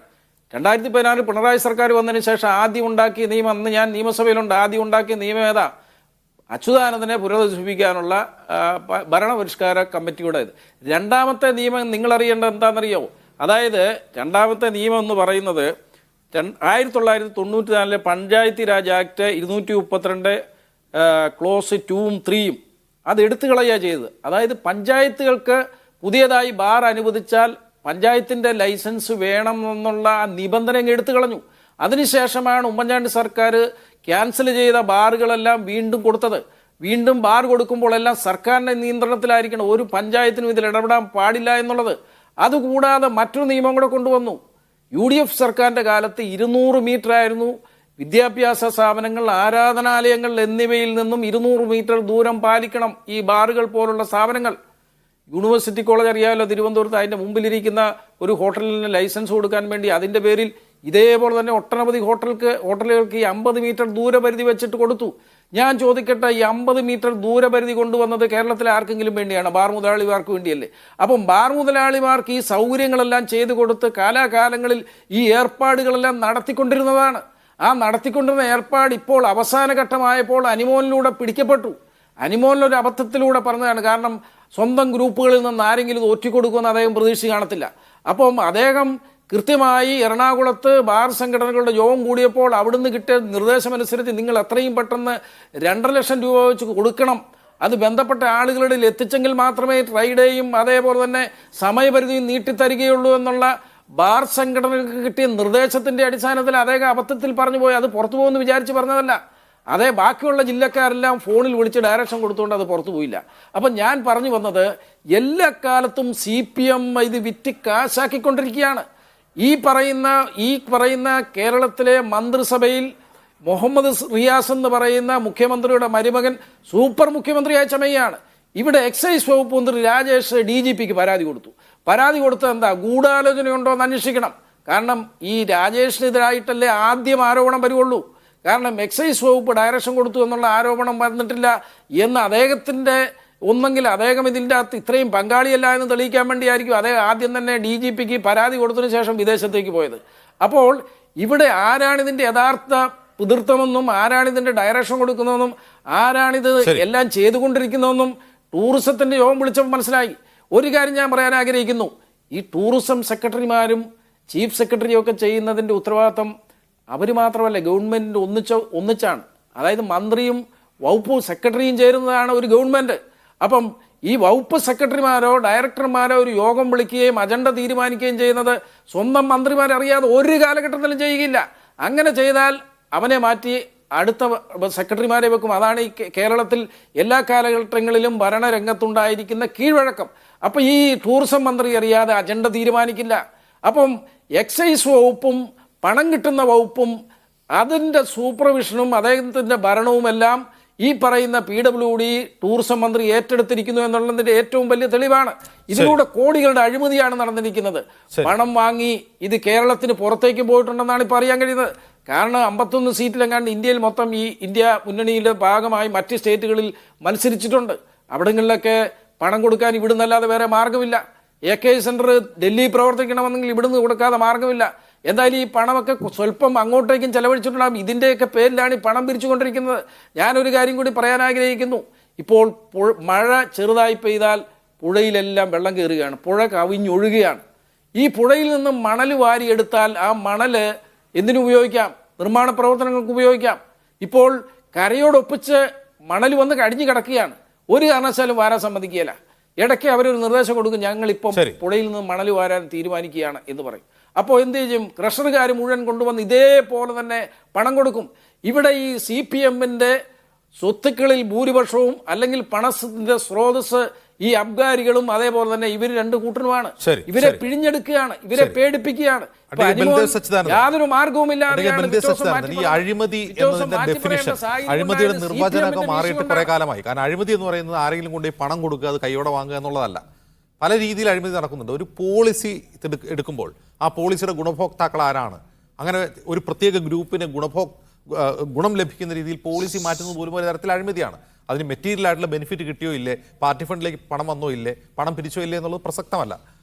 Speaker 2: 2016 പിണറായി സർക്കാർ വന്നതിന് ശേഷം ആദ്യം ഉണ്ടാക്കിയ നിയമം, അന്ന് ഞാൻ നിയമസഭയിലുണ്ട്, ആദ്യം ഉണ്ടാക്കിയ നിയമം ഏതാ? അച്യുതാനന്ദനെ പുനരധിവസിപ്പിക്കാനുള്ള ഭരണപരിഷ്കാര കമ്മിറ്റിയുടേത്. രണ്ടാമത്തെ നിയമം നിങ്ങൾ അറിയേണ്ടത് എന്താണെന്നറിയോ? അതായത് രണ്ടാമത്തെ നിയമം എന്ന് പറയുന്നത് 1994 പഞ്ചായത്തി രാജ് ആക്ട് 232 ക്ലോസ് 2ഉം 3ഉം അത് എടുത്തു കളയുക ചെയ്തത്. അതായത് പഞ്ചായത്തുകൾക്ക് പുതിയതായി ബാർ അനുവദിച്ചാൽ പഞ്ചായത്തിൻ്റെ ലൈസൻസ് വേണം എന്നുള്ള നിബന്ധന എടുത്തു കളഞ്ഞു. അതിനുശേഷമാണ് ഉമ്മൻചാണ്ടി സർക്കാർ ക്യാൻസൽ ചെയ്ത ബാറുകളെല്ലാം വീണ്ടും കൊടുത്തത്. വീണ്ടും ബാർ കൊടുക്കുമ്പോൾ എല്ലാം സർക്കാരിൻ്റെ നിയന്ത്രണത്തിലായിരിക്കണം, ഒരു പഞ്ചായത്തിനും ഇതിൽ ഇടപെടാൻ പാടില്ല എന്നുള്ളത്. അതുകൂടാതെ മറ്റൊരു നിയമം കൂടെ കൊണ്ടുവന്നു. UDF സർക്കാരിൻ്റെ കാലത്ത് 200 മീറ്റർ ആയിരുന്നു വിദ്യാഭ്യാസ സ്ഥാപനങ്ങൾ, ആരാധനാലയങ്ങൾ എന്നിവയിൽ നിന്നും 200 മീറ്റർ ദൂരം പാലിക്കണം ഈ ബാറുകൾ പോലുള്ള സ്ഥാപനങ്ങൾ. യൂണിവേഴ്സിറ്റി കോളേജ് അറിയാമല്ലോ, തിരുവനന്തപുരത്ത്, അതിൻ്റെ മുമ്പിലിരിക്കുന്ന ഒരു ഹോട്ടലിന് ലൈസൻസ് കൊടുക്കാൻ വേണ്ടി അതിൻ്റെ പേരിൽ ഇതേപോലെ തന്നെ ഒട്ടനവധി ഹോട്ടലുകൾക്ക് ഈ 50 മീറ്റർ ദൂരപരിധി വെച്ചിട്ട് കൊടുത്തു. ഞാൻ ചോദിക്കട്ടെ, ഈ 50 മീറ്റർ ദൂരപരിധി കൊണ്ടുവന്നത് കേരളത്തിലെ ആർക്കെങ്കിലും വേണ്ടിയാണ്? ബാർ മുതലാളിമാർക്ക് വേണ്ടിയല്ലേ? അപ്പം ബാർ മുതലാളിമാർക്ക് ഈ സൗകര്യങ്ങളെല്ലാം ചെയ്തു കൊടുത്ത് കാലാകാലങ്ങളിൽ ഈ ഏർപ്പാടുകളെല്ലാം നടത്തിക്കൊണ്ടിരുന്നതാണ്. ആ നടത്തിക്കൊണ്ടിരുന്ന ഏർപ്പാട് ഇപ്പോൾ അവസാന ഘട്ടമായപ്പോൾ അനുമോനിലൂടെ പിടിക്കപ്പെട്ടു. അനുമോനിലൊരു അബദ്ധത്തിലൂടെ പറഞ്ഞതാണ്. കാരണം സ്വന്തം ഗ്രൂപ്പുകളിൽ നിന്ന് ആരെങ്കിലും ഒറ്റിക്കൊടുക്കുമെന്ന് അദ്ദേഹം പ്രതീക്ഷ കാണത്തില്ല. അപ്പം അദ്ദേഹം കൃത്യമായി എറണാകുളത്ത് ബാർ സംഘടനകളുടെ യോഗം കൂടിയപ്പോൾ അവിടുന്ന് കിട്ടിയ നിർദ്ദേശമനുസരിച്ച് നിങ്ങൾ എത്രയും പെട്ടെന്ന് 2.5 ലക്ഷം രൂപ വെച്ച് കൊടുക്കണം, അത് ബന്ധപ്പെട്ട ആളുകളുടെ എത്തിച്ചെങ്കിൽ മാത്രമേ ട്രൈഡേയും അതേപോലെ തന്നെ സമയപരിധിയും നീട്ടിത്തരികയുള്ളൂ എന്നുള്ള ബാർ സംഘടനകൾക്ക് കിട്ടിയ നിർദ്ദേശത്തിന്റെ അടിസ്ഥാനത്തിൽ അദ്ദേഹം അബദ്ധത്തിൽ പറഞ്ഞു പോയി. അത് പുറത്തു പോകുമെന്ന് വിചാരിച്ച് പറഞ്ഞതല്ല. അതേ ബാക്കിയുള്ള ജില്ലക്കാരെല്ലാം ഫോണിൽ വിളിച്ച് ഡയറക്ഷൻ കൊടുത്തുകൊണ്ട് അത് പുറത്തു പോയില്ല. അപ്പം ഞാൻ പറഞ്ഞു വന്നത്, എല്ലാ കാലത്തും CPM ഇത് വിറ്റ് കാശാക്കിക്കൊണ്ടിരിക്കുകയാണ്. ഈ പറയുന്ന കേരളത്തിലെ മന്ത്രിസഭയിൽ മുഹമ്മദ് റിയാസ് എന്ന് പറയുന്ന മുഖ്യമന്ത്രിയുടെ മരുമകൻ സൂപ്പർ മുഖ്യമന്ത്രിയായ ചമയാണ്. ഇവിടെ എക്സൈസ് വകുപ്പ് മന്ത്രി രാജേഷ് DGPക്ക് പരാതി കൊടുത്തു. പരാതി കൊടുത്തത് എന്താ? ഗൂഢാലോചനയുണ്ടോ എന്ന് അന്വേഷിക്കണം. കാരണം ഈ രാജേഷിനെതിരായിട്ടല്ലേ ആദ്യം ആരോപണം വരുള്ളൂ. കാരണം എക്സൈസ് വകുപ്പ് ഡയറക്ഷൻ കൊടുത്തു എന്നുള്ള ആരോപണം വന്നിട്ടില്ല എന്ന് അദ്ദേഹത്തിൻ്റെ ഒന്നെങ്കിൽ അദ്ദേഹം ഇതിൻ്റെ അകത്ത് ഇത്രയും പങ്കാളിയല്ല എന്ന് തെളിയിക്കാൻ വേണ്ടിയായിരിക്കും അദ്ദേഹം ആദ്യം തന്നെ DGPക്ക് പരാതി കൊടുത്തതിന് ശേഷം വിദേശത്തേക്ക് പോയത്. അപ്പോൾ ഇവിടെ ആരാണിതിൻ്റെ യഥാർത്ഥ പിതൃത്വമെന്നും ആരാണിതിൻ്റെ ഡയറക്ഷൻ കൊടുക്കുന്നതെന്നും ആരാണിത് എല്ലാം ചെയ്തുകൊണ്ടിരിക്കുന്നതെന്നും ടൂറിസത്തിൻ്റെ യോഗം വിളിച്ചപ്പോൾ മനസ്സിലായി. ഒരു കാര്യം ഞാൻ പറയാൻ ആഗ്രഹിക്കുന്നു, ഈ ടൂറിസം സെക്രട്ടറിമാരും ചീഫ് സെക്രട്ടറിയും ഒക്കെ ചെയ്യുന്നതിൻ്റെ ഉത്തരവാദിത്വം അവർ മാത്രമല്ല, ഗവൺമെൻറ്റിൻ്റെ ഒന്നിച്ചാണ്. അതായത് മന്ത്രിയും വകുപ്പ് സെക്രട്ടറിയും ചേരുന്നതാണ് ഒരു ഗവൺമെൻറ്. അപ്പം ഈ വകുപ്പ് സെക്രട്ടറിമാരോ ഡയറക്ടർമാരോ ഒരു യോഗം വിളിക്കുകയും അജണ്ട തീരുമാനിക്കുകയും ചെയ്യുന്നത് സ്വന്തം മന്ത്രിമാരറിയാതെ ഒരു കാലഘട്ടത്തിലും ചെയ്യുകയില്ല. അങ്ങനെ ചെയ്താൽ അവനെ മാറ്റി അടുത്ത സെക്രട്ടറിമാരെ വെക്കും. അതാണ് ഈ കേരളത്തിൽ എല്ലാ കാലഘട്ടങ്ങളിലും ഭരണരംഗത്തുണ്ടായിരിക്കുന്ന കീഴ്വഴക്കം. അപ്പം ഈ ടൂറിസം മന്ത്രി അറിയാതെ അജണ്ട തീരുമാനിക്കില്ല. അപ്പം എക്സൈസ് വകുപ്പും പണം കിട്ടുന്ന വകുപ്പും അതിൻ്റെ സൂപ്പർവിഷനും അദ്ദേഹത്തിൻ്റെ ഭരണവുമെല്ലാം ഈ പറയുന്ന PWD ടൂറിസം മന്ത്രി ഏറ്റെടുത്തിരിക്കുന്നു എന്നുള്ളതിൻ്റെ ഏറ്റവും വലിയ തെളിവാണ്. ഇതിലൂടെ കോടികളുടെ അഴിമതിയാണ് നടന്നിരിക്കുന്നത്. പണം വാങ്ങി ഇത് കേരളത്തിന് പുറത്തേക്ക് പോയിട്ടുണ്ടെന്നാണ് ഇപ്പോൾ അറിയാൻ കഴിയുന്നത്. കാരണം 51 സീറ്റിലെങ്ങാണ്ട് ഇന്ത്യയിൽ മൊത്തം ഈ ഇന്ത്യ മുന്നണിയുടെ ഭാഗമായി മറ്റ് സ്റ്റേറ്റുകളിൽ മത്സരിച്ചിട്ടുണ്ട്. അവിടങ്ങളിലൊക്കെ പണം കൊടുക്കാൻ ഇവിടുന്നല്ലാതെ വേറെ മാർഗമില്ല. AK സെൻറ്റർ ഡൽഹി പ്രവർത്തിക്കണമെന്നെങ്കിൽ ഇവിടുന്ന് കൊടുക്കാതെ മാർഗമില്ല. എന്തായാലും ഈ പണമൊക്കെ സ്വല്പം അങ്ങോട്ടേക്കും ചെലവഴിച്ചിട്ടുണ്ടാകും. ഇതിൻ്റെയൊക്കെ പേരിലാണ് ഈ പണം പിരിച്ചുകൊണ്ടിരിക്കുന്നത്. ഞാനൊരു കാര്യം കൂടി പറയാൻ ആഗ്രഹിക്കുന്നു. ഇപ്പോൾ മഴ ചെറുതായി പെയ്താൽ പുഴയിലെല്ലാം വെള്ളം കയറുകയാണ്, പുഴ കവിഞ്ഞൊഴുകുകയാണ്. ഈ പുഴയിൽ നിന്നും മണൽ വാരിയെടുത്താൽ ആ മണൽ എന്തിനുപയോഗിക്കാം? നിർമ്മാണ പ്രവർത്തനങ്ങൾക്ക് ഉപയോഗിക്കാം. ഇപ്പോൾ കരയോടൊപ്പിച്ച് മണൽ വന്ന് കടിഞ്ഞു കിടക്കുകയാണ്. ഒരു കാരണവശാലും വാരാൻ സമ്മതിക്കുകയില്ല. ഇടയ്ക്ക് അവരൊരു നിർദ്ദേശം കൊടുക്കും, ഞങ്ങളിപ്പം പുഴയിൽ നിന്ന് മണൽ വാരാൻ തീരുമാനിക്കുകയാണ് എന്ന് പറയും. അപ്പോൾ എന്ത് ചെയ്യും? ക്രഷറുകാർ മുഴുവൻ കൊണ്ടുവന്ന് ഇതേപോലെ തന്നെ പണം കൊടുക്കും. ഇവിടെ ഈ CPMന്റെ സ്വത്തുക്കളിൽ ഭൂരിപക്ഷവും അല്ലെങ്കിൽ പണത്തിന്റെ സ്രോതസ് ഈ അബ്ഗാരികളും അതേപോലെ തന്നെ ഇവർ രണ്ട് കൂട്ടരുമാണ്. ഇവരെ പിഴിഞ്ഞെടുക്കുകയാണ്, ഇവരെ പേടിപ്പിക്കുകയാണ്. യാതൊരു മാർഗവുമില്ലാതെ
Speaker 1: ഈ അഴിമതി എന്നതിന്റെ ഡെഫിനിഷൻ, അഴിമതിയുടെ നിർവചനമൊക്കെ മാറിയിട്ട് കുറെ കാലമായി. കാരണം അഴിമതി എന്ന് പറയുന്നത് ആരെങ്കിലും കൊണ്ട് പണം കൊടുക്കുക, അത് കൈയോടെ വാങ്ങുക എന്നുള്ളതല്ല. പല രീതിയിൽ അഴിമതി നടക്കുന്നുണ്ട്. ഒരു പോളിസി എടുക്കുമ്പോൾ ആ പോളിസിയുടെ ഗുണഭോക്താക്കൾ ആരാണ്? അങ്ങനെ ഒരു പ്രത്യേക ഗ്രൂപ്പിന് ഗുണം ലഭിക്കുന്ന രീതിയിൽ പോളിസി മാറ്റുന്നത് പോലും ഒരു തരത്തിൽ അഴിമതിയാണ്. അതിന് മെറ്റീരിയൽ ആയിട്ടുള്ള ബെനിഫിറ്റ് കിട്ടിയോ ഇല്ലേ, പാർട്ടി ഫണ്ടിലേക്ക് പണം വന്നോ ഇല്ലേ, പണം പിരിച്ചോ ഇല്ലേ എന്നുള്ളത് പ്രസക്തമല്ല.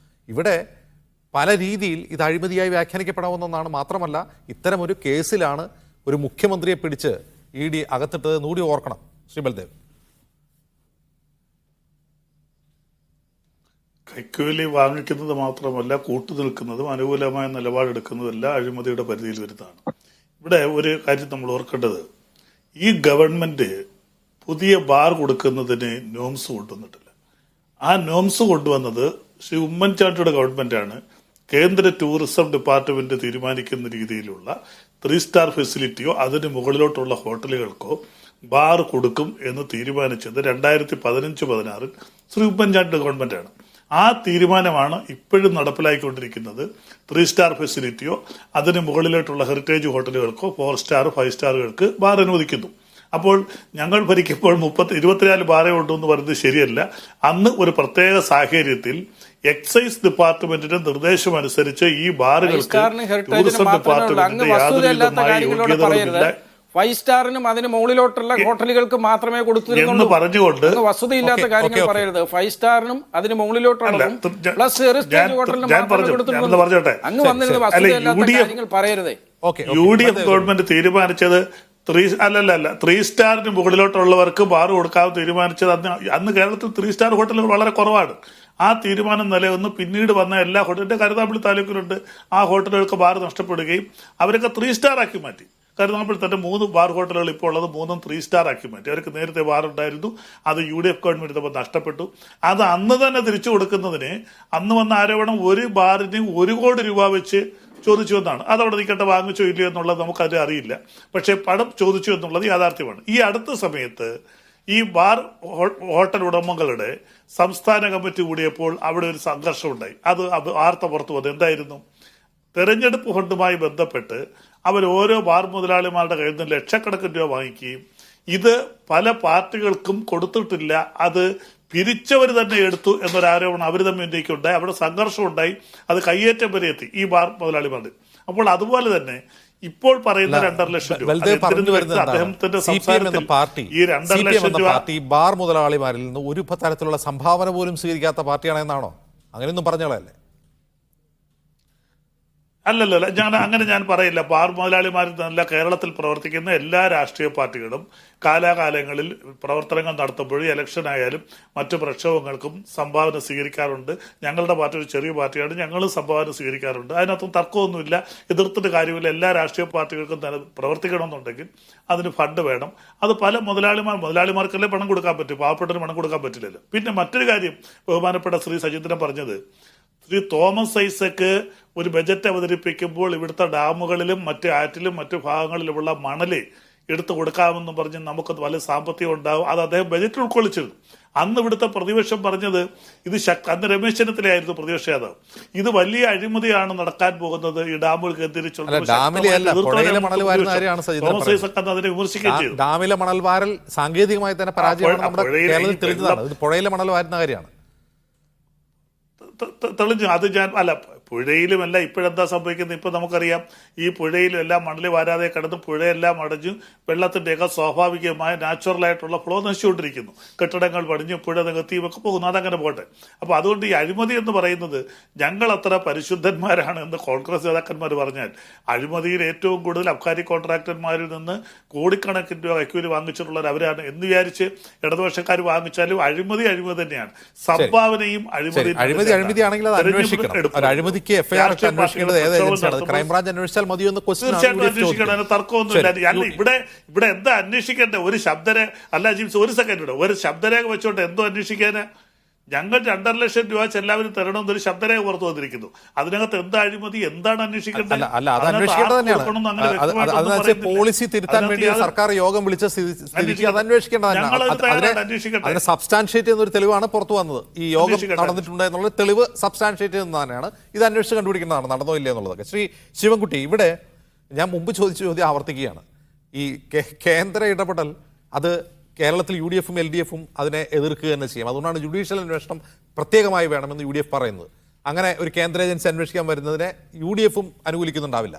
Speaker 1: ഇവിടെ പല രീതിയിൽ ഇത് അഴിമതിയായി വ്യാഖ്യാനിക്കപ്പെടാവുന്നതാണ്. മാത്രമല്ല ഇത്തരം ഒരു കേസിലാണ് ഒരു മുഖ്യമന്ത്രിയെ പിടിച്ച് ED അകത്തിട്ടത് കൂടി ഓർക്കണം. ശ്രീ ബൽദേവ്,
Speaker 3: കൈക്കൂലി വാങ്ങിക്കുന്നത് മാത്രമല്ല, കൂട്ടുനിൽക്കുന്നതും അനുകൂലമായ നിലപാടെടുക്കുന്നതെല്ലാം അഴിമതിയുടെ പരിധിയിൽ വരുന്നതാണ്. ഇവിടെ ഒരു കാര്യം നമ്മൾ ഓർക്കേണ്ടത്, ഈ ഗവൺമെന്റ് പുതിയ ബാർ കൊടുക്കുന്നതിന് നോംസ് കൊണ്ടുവന്നിട്ടില്ല. ആ നോംസ് കൊണ്ടുവന്നത് ശ്രീ ഉമ്മൻചാണ്ടിയുടെ ഗവൺമെന്റാണ്. കേന്ദ്ര ടൂറിസം ഡിപ്പാർട്ട്മെന്റ് തീരുമാനിക്കുന്ന രീതിയിലുള്ള 3 സ്റ്റാർ ഫെസിലിറ്റിയോ അതിന് മുകളിലോട്ടുള്ള ഹോട്ടലുകൾക്കോ ബാർ കൊടുക്കും എന്ന് തീരുമാനിച്ചത് 2015-16 ശ്രീ ഉമ്മൻചാണ്ടിയുടെ ഗവൺമെന്റാണ്. ആ തീരുമാനമാണ് ഇപ്പോഴും നടപ്പിലാക്കിക്കൊണ്ടിരിക്കുന്നത്. 3 സ്റ്റാർ ഫെസിലിറ്റിയോ അതിന് മുകളിലോട്ടുള്ള ഹെറിറ്റേജ് ഹോട്ടലുകൾക്കോ 4 സ്റ്റാർ 5 സ്റ്റാറുകൾക്ക് ബാർ അനുവദിക്കുന്നു. അപ്പോൾ ഞങ്ങൾ ഭരിക്കുമ്പോൾ 24 ബാറേ ഉണ്ടോ എന്ന് പറയുന്നത് ശരിയല്ല. അന്ന് ഒരു പ്രത്യേക സാഹചര്യത്തിൽ എക്സൈസ് ഡിപ്പാർട്ട്മെന്റിന്റെ നിർദ്ദേശം അനുസരിച്ച് ഈ ബാറുകൾക്ക് ടൂറിസം ഡിപ്പാർട്ട്മെന്റിന്റെ യാതൊരു വിധമായ യോഗ്യതകളുമില്ല.
Speaker 2: 5 സ്റ്റാറിനും അതിന് മുകളിലോട്ടുള്ള ഹോട്ടലുകൾക്ക് മാത്രമേ കൊടുത്തിരുന്നുള്ളൂ
Speaker 3: പറഞ്ഞുകൊണ്ട്
Speaker 2: വസ്തുതയില്ലാത്ത കാര്യങ്ങൾ പറയരുത്. 5 സ്റ്റാറിനും അതിന് മുകളിലോട്ടുള്ളതും പ്ലസ് ഹോട്ടലിനും
Speaker 3: പറഞ്ഞോട്ടെ.
Speaker 2: അങ്ങ് വന്നിരുന്ന വസ്തുതയില്ലാത്ത കാര്യങ്ങൾ പറയരുതേ.
Speaker 3: UDF ഗവൺമെന്റ് തീരുമാനിച്ചത് അല്ലല്ല 3 സ്റ്റാറിന് മുകളിലോട്ടുള്ളവർക്ക് ബാർ കൊടുക്കാമെന്ന് തീരുമാനിച്ചത് അന്ന് കേരളത്തിൽ 3 സ്റ്റാർ ഹോട്ടലുകൾ വളരെ കുറവാണ്. ആ തീരുമാനം നിലനിന്ന് പിന്നീട് വന്ന എല്ലാ ഹോട്ടലിന്റെ കരുനാഗപ്പള്ളി താലൂക്കിലുണ്ട് ആ ഹോട്ടലുകൾക്ക് ബാർ നഷ്ടപ്പെടുകയും അവരൊക്കെ 3 സ്റ്റാർ ആക്കി മാറ്റി. കരുനാഗപ്പള്ളി തന്നെ 3 ബാർ ഹോട്ടലുകൾ ഇപ്പോൾ ഉള്ളത് 3ഉം 3 സ്റ്റാർ ആക്കി മാറ്റി. അവർക്ക് നേരത്തെ ബാർ ഉണ്ടായിരുന്നു, അത് UDF ഗവൺമെന്റ് ഇപ്പോൾ നഷ്ടപ്പെട്ടു. അത് അന്ന് തന്നെ തിരിച്ചു കൊടുക്കുന്നതിന് അന്ന് വന്ന ആരോപണം ഒരു ബാറിന് 1 കോടി രൂപ വെച്ച് ചോദിച്ചു എന്നാണ്. അതവിടെ നിൽക്കട്ടെ, വാങ്ങിച്ചോ ഇല്ലയോ എന്നുള്ളത് നമുക്കത് അറിയില്ല. പക്ഷേ പണം ചോദിച്ചു എന്നുള്ളത് യാഥാർത്ഥ്യമാണ്. ഈ അടുത്ത സമയത്ത് ഈ ബാർ ഹോട്ടൽ ഉടമകളുടെ സംസ്ഥാന കമ്മിറ്റി കൂടിയപ്പോൾ അവിടെ ഒരു സംഘർഷം ഉണ്ടായി. അത് വാർത്ത പുറത്തു വന്നത് എന്തായിരുന്നു? തെരഞ്ഞെടുപ്പ് ഫണ്ടുമായി ബന്ധപ്പെട്ട് അവർ ഓരോ ബാർ മുതലാളിമാരുടെ കയ്യിൽ നിന്ന് ലക്ഷക്കണക്കിന് രൂപ വാങ്ങിക്കുകയും ഇത് പല പാർട്ടികൾക്കും കൊടുത്തിട്ടില്ല, അത് പിരിച്ചവർ തന്നെ എടുത്തു എന്നൊരാരോപണം അവർ തമ്മിൽ ഉന്നയിക്കുകയുണ്ടായി. അവിടെ സംഘർഷം ഉണ്ടായി, അത് കയ്യേറ്റം വരെ എത്തി ഈ ബാർ മുതലാളിമാരുടെ. അപ്പോൾ അതുപോലെ തന്നെ ഇപ്പോൾ പറയുന്ന 2.5 ലക്ഷം രൂപ അദ്ദേഹത്തിന്റെ സംസാരത്തിൽ ഈ 2.5 ലക്ഷം രൂപ
Speaker 1: പാർട്ടി ബാർ മുതലാളിമാരിൽ നിന്ന് ഒരു തരത്തിലുള്ള സംഭാവന പോലും സ്വീകരിക്കാത്ത പാർട്ടിയാണെന്നാണോ? അങ്ങനെയൊന്നും പറഞ്ഞോളല്ലേ?
Speaker 3: അല്ലല്ല, ഞാൻ പറയില്ല. ബാർ മുതലാളിമാരിൽ നിന്നല്ല, കേരളത്തിൽ പ്രവർത്തിക്കുന്ന എല്ലാ രാഷ്ട്രീയ പാർട്ടികളും കാലാകാലങ്ങളിൽ പ്രവർത്തനങ്ങൾ നടത്തുമ്പോഴും ഇലക്ഷൻ ആയാലും മറ്റു പ്രക്ഷോഭങ്ങൾക്കും സംഭാവന സ്വീകരിക്കാറുണ്ട്. ഞങ്ങളുടെ പാർട്ടി ഒരു ചെറിയ പാർട്ടിയാണ്, ഞങ്ങളും സംഭാവന സ്വീകരിക്കാറുണ്ട്. അതിനകത്തും തർക്കമൊന്നുമില്ല, എതിർത്തിട്ട് കാര്യമില്ല. എല്ലാ രാഷ്ട്രീയ പാർട്ടികൾക്കും പ്രവർത്തിക്കണമെന്നുണ്ടെങ്കിൽ അതിന് ഫണ്ട് വേണം. അത് പല മുതലാളിമാർക്കല്ലേ പണം കൊടുക്കാൻ പറ്റും, പാവപ്പെട്ടവന് പണം കൊടുക്കാൻ പറ്റില്ലല്ലോ. പിന്നെ മറ്റൊരു കാര്യം ബഹുമാനപ്പെട്ട ശ്രീ സജീന്ദ്രൻ പറഞ്ഞത്, ശ്രീ തോമസ് ഐസക്ക് ഒരു ബജറ്റ് അവതരിപ്പിക്കുമ്പോൾ ഇവിടുത്തെ ഡാമുകളിലും മറ്റ് ആറ്റിലും മറ്റു ഭാഗങ്ങളിലുമുള്ള മണല് എടുത്തു കൊടുക്കാമെന്നും പറഞ്ഞ് നമുക്ക് വലിയ സാമ്പത്തികം ഉണ്ടാവും, അത് അദ്ദേഹം ബജറ്റിൽ ഉൾക്കൊള്ളിച്ചിരുന്നു. അന്ന് ഇവിടുത്തെ പ്രതിപക്ഷം പറഞ്ഞത് ഇത് അന്ന് രമേശ് ചെന്നിത്തലയായിരുന്നു പ്രതിപക്ഷ നേതാവ്, ഇത് വലിയ അഴിമതിയാണ് നടക്കാൻ പോകുന്നത് ഈ ഡാമുകൾ കേന്ദ്രീകരിച്ചുള്ള. തോമസ് ഐസക് അന്ന് അതിനെ വിമർശിക്കുകയും ചെയ്തു.
Speaker 1: ഡാമിലെ മണൽ വാരൽ സാങ്കേതികമായി തന്നെ പരാജയമാണ്, പുഴയിലെ മണൽ വാരുന്ന കാര്യമാണ്
Speaker 3: തെളിഞ്ഞു. അത് അല്ല, പുഴയിലുമല്ല ഇപ്പോഴെന്താ സംഭവിക്കുന്നത്? ഇപ്പം നമുക്കറിയാം, ഈ പുഴയിലും എല്ലാം മണൽ വാരാതെ കിടന്ന് പുഴയെല്ലാം അടഞ്ഞു, വെള്ളത്തിൻ്റെയൊക്കെ സ്വാഭാവികമായ നാച്ചുറലായിട്ടുള്ള ഫ്ലോ നശിച്ചുകൊണ്ടിരിക്കുന്നു. കെട്ടിടങ്ങൾ പടിഞ്ഞു പുഴ നികത്തിയുമൊക്കെ പോകുന്നു. അതങ്ങനെ പോട്ടെ. അപ്പോൾ അതുകൊണ്ട് ഈ അഴിമതി എന്ന് പറയുന്നത് ഞങ്ങൾ അത്ര പരിശുദ്ധന്മാരാണ് എന്ന് കോൺഗ്രസ് നേതാക്കന്മാർ പറഞ്ഞാൽ, അഴിമതിയിൽ ഏറ്റവും കൂടുതൽ അബ്കാരി കോൺട്രാക്ടർമാരിൽ നിന്ന് കോടിക്കണക്കിന് രൂപ കൈക്കൂലി വാങ്ങിച്ചിട്ടുള്ളവർ അവരാണ് എന്ന് വിചാരിച്ച് ഇടതുപക്ഷക്കാർ വാങ്ങിച്ചാലും അഴിമതി തന്നെയാണ്. സംഭാവനയും
Speaker 1: അഴിമതിയാണെങ്കിൽ അത് അന്വേഷിക്കണം. ക്രൈംബ്രാഞ്ച് അന്വേഷിച്ചാൽ മതിയോ എന്ന്
Speaker 3: അന്വേഷിക്കണം, തർക്കമൊന്നുമില്ല. അല്ല, ഇവിടെ എന്താ അന്വേഷിക്കേണ്ടത്? ഒരു ശബ്ദരേഖ അല്ല ജിംസ്, ഒരു സെക്കൻഡ് ഇവിടെ ഒരു ശബ്ദരേഖ വെച്ചോണ്ട് എന്തോ അന്വേഷിക്കാന്? ഞങ്ങൾ 2.5 ലക്ഷം രൂപ എല്ലാവരും തരണമെന്നൊരു ശബ്ദരേഖ പുറത്തു വന്നിരിക്കുന്നു. അതിനകത്ത് എന്താ അഴിമതി, എന്താണ് അന്വേഷിക്കേണ്ടത്?
Speaker 1: പോളിസി തിരുത്താൻ വേണ്ടി സർക്കാർ യോഗം വിളിച്ച സ്ഥിതിക്ക് അത് അന്വേഷിക്കേണ്ടതാണ്. സബ്സ്റ്റാൻഷിയേറ്റ് ചെയ്യുന്ന ഒരു തെളിവാണ് പുറത്തു വന്നത്. ഈ യോഗം നടന്നിട്ടുണ്ട് എന്നുള്ള തെളിവ് സബ്സ്റ്റാൻഷിയേറ്റ് ചെയ്യുന്നത് തന്നെയാണ്. ഇത് അന്വേഷിച്ച് കണ്ടുപിടിക്കുന്നതാണ് നടന്നോ ഇല്ല എന്നുള്ളതൊക്കെ. ശ്രീ ശിവൻകുട്ടി, ഇവിടെ ഞാൻ മുമ്പ് ചോദിച്ച ചോദ്യം ആവർത്തിക്കുകയാണ്. ഈ കേന്ദ്ര ഇടപെടൽ അത് കേരളത്തിൽ UDF-ഉം LDF-ഉം അതിനെ എതിർക്കുക തന്നെ ചെയ്യും. അതുകൊണ്ടാണ് ജുഡീഷ്യൽ അന്വേഷണം പ്രത്യേകമായി വേണമെന്ന് UDF പറയുന്നത്. അങ്ങനെ ഒരു കേന്ദ്ര ഏജൻസി അന്വേഷിക്കാൻ വരുന്നതിനെ UDF-ഉം അനുകൂലിക്കുന്നുണ്ടാവില്ല.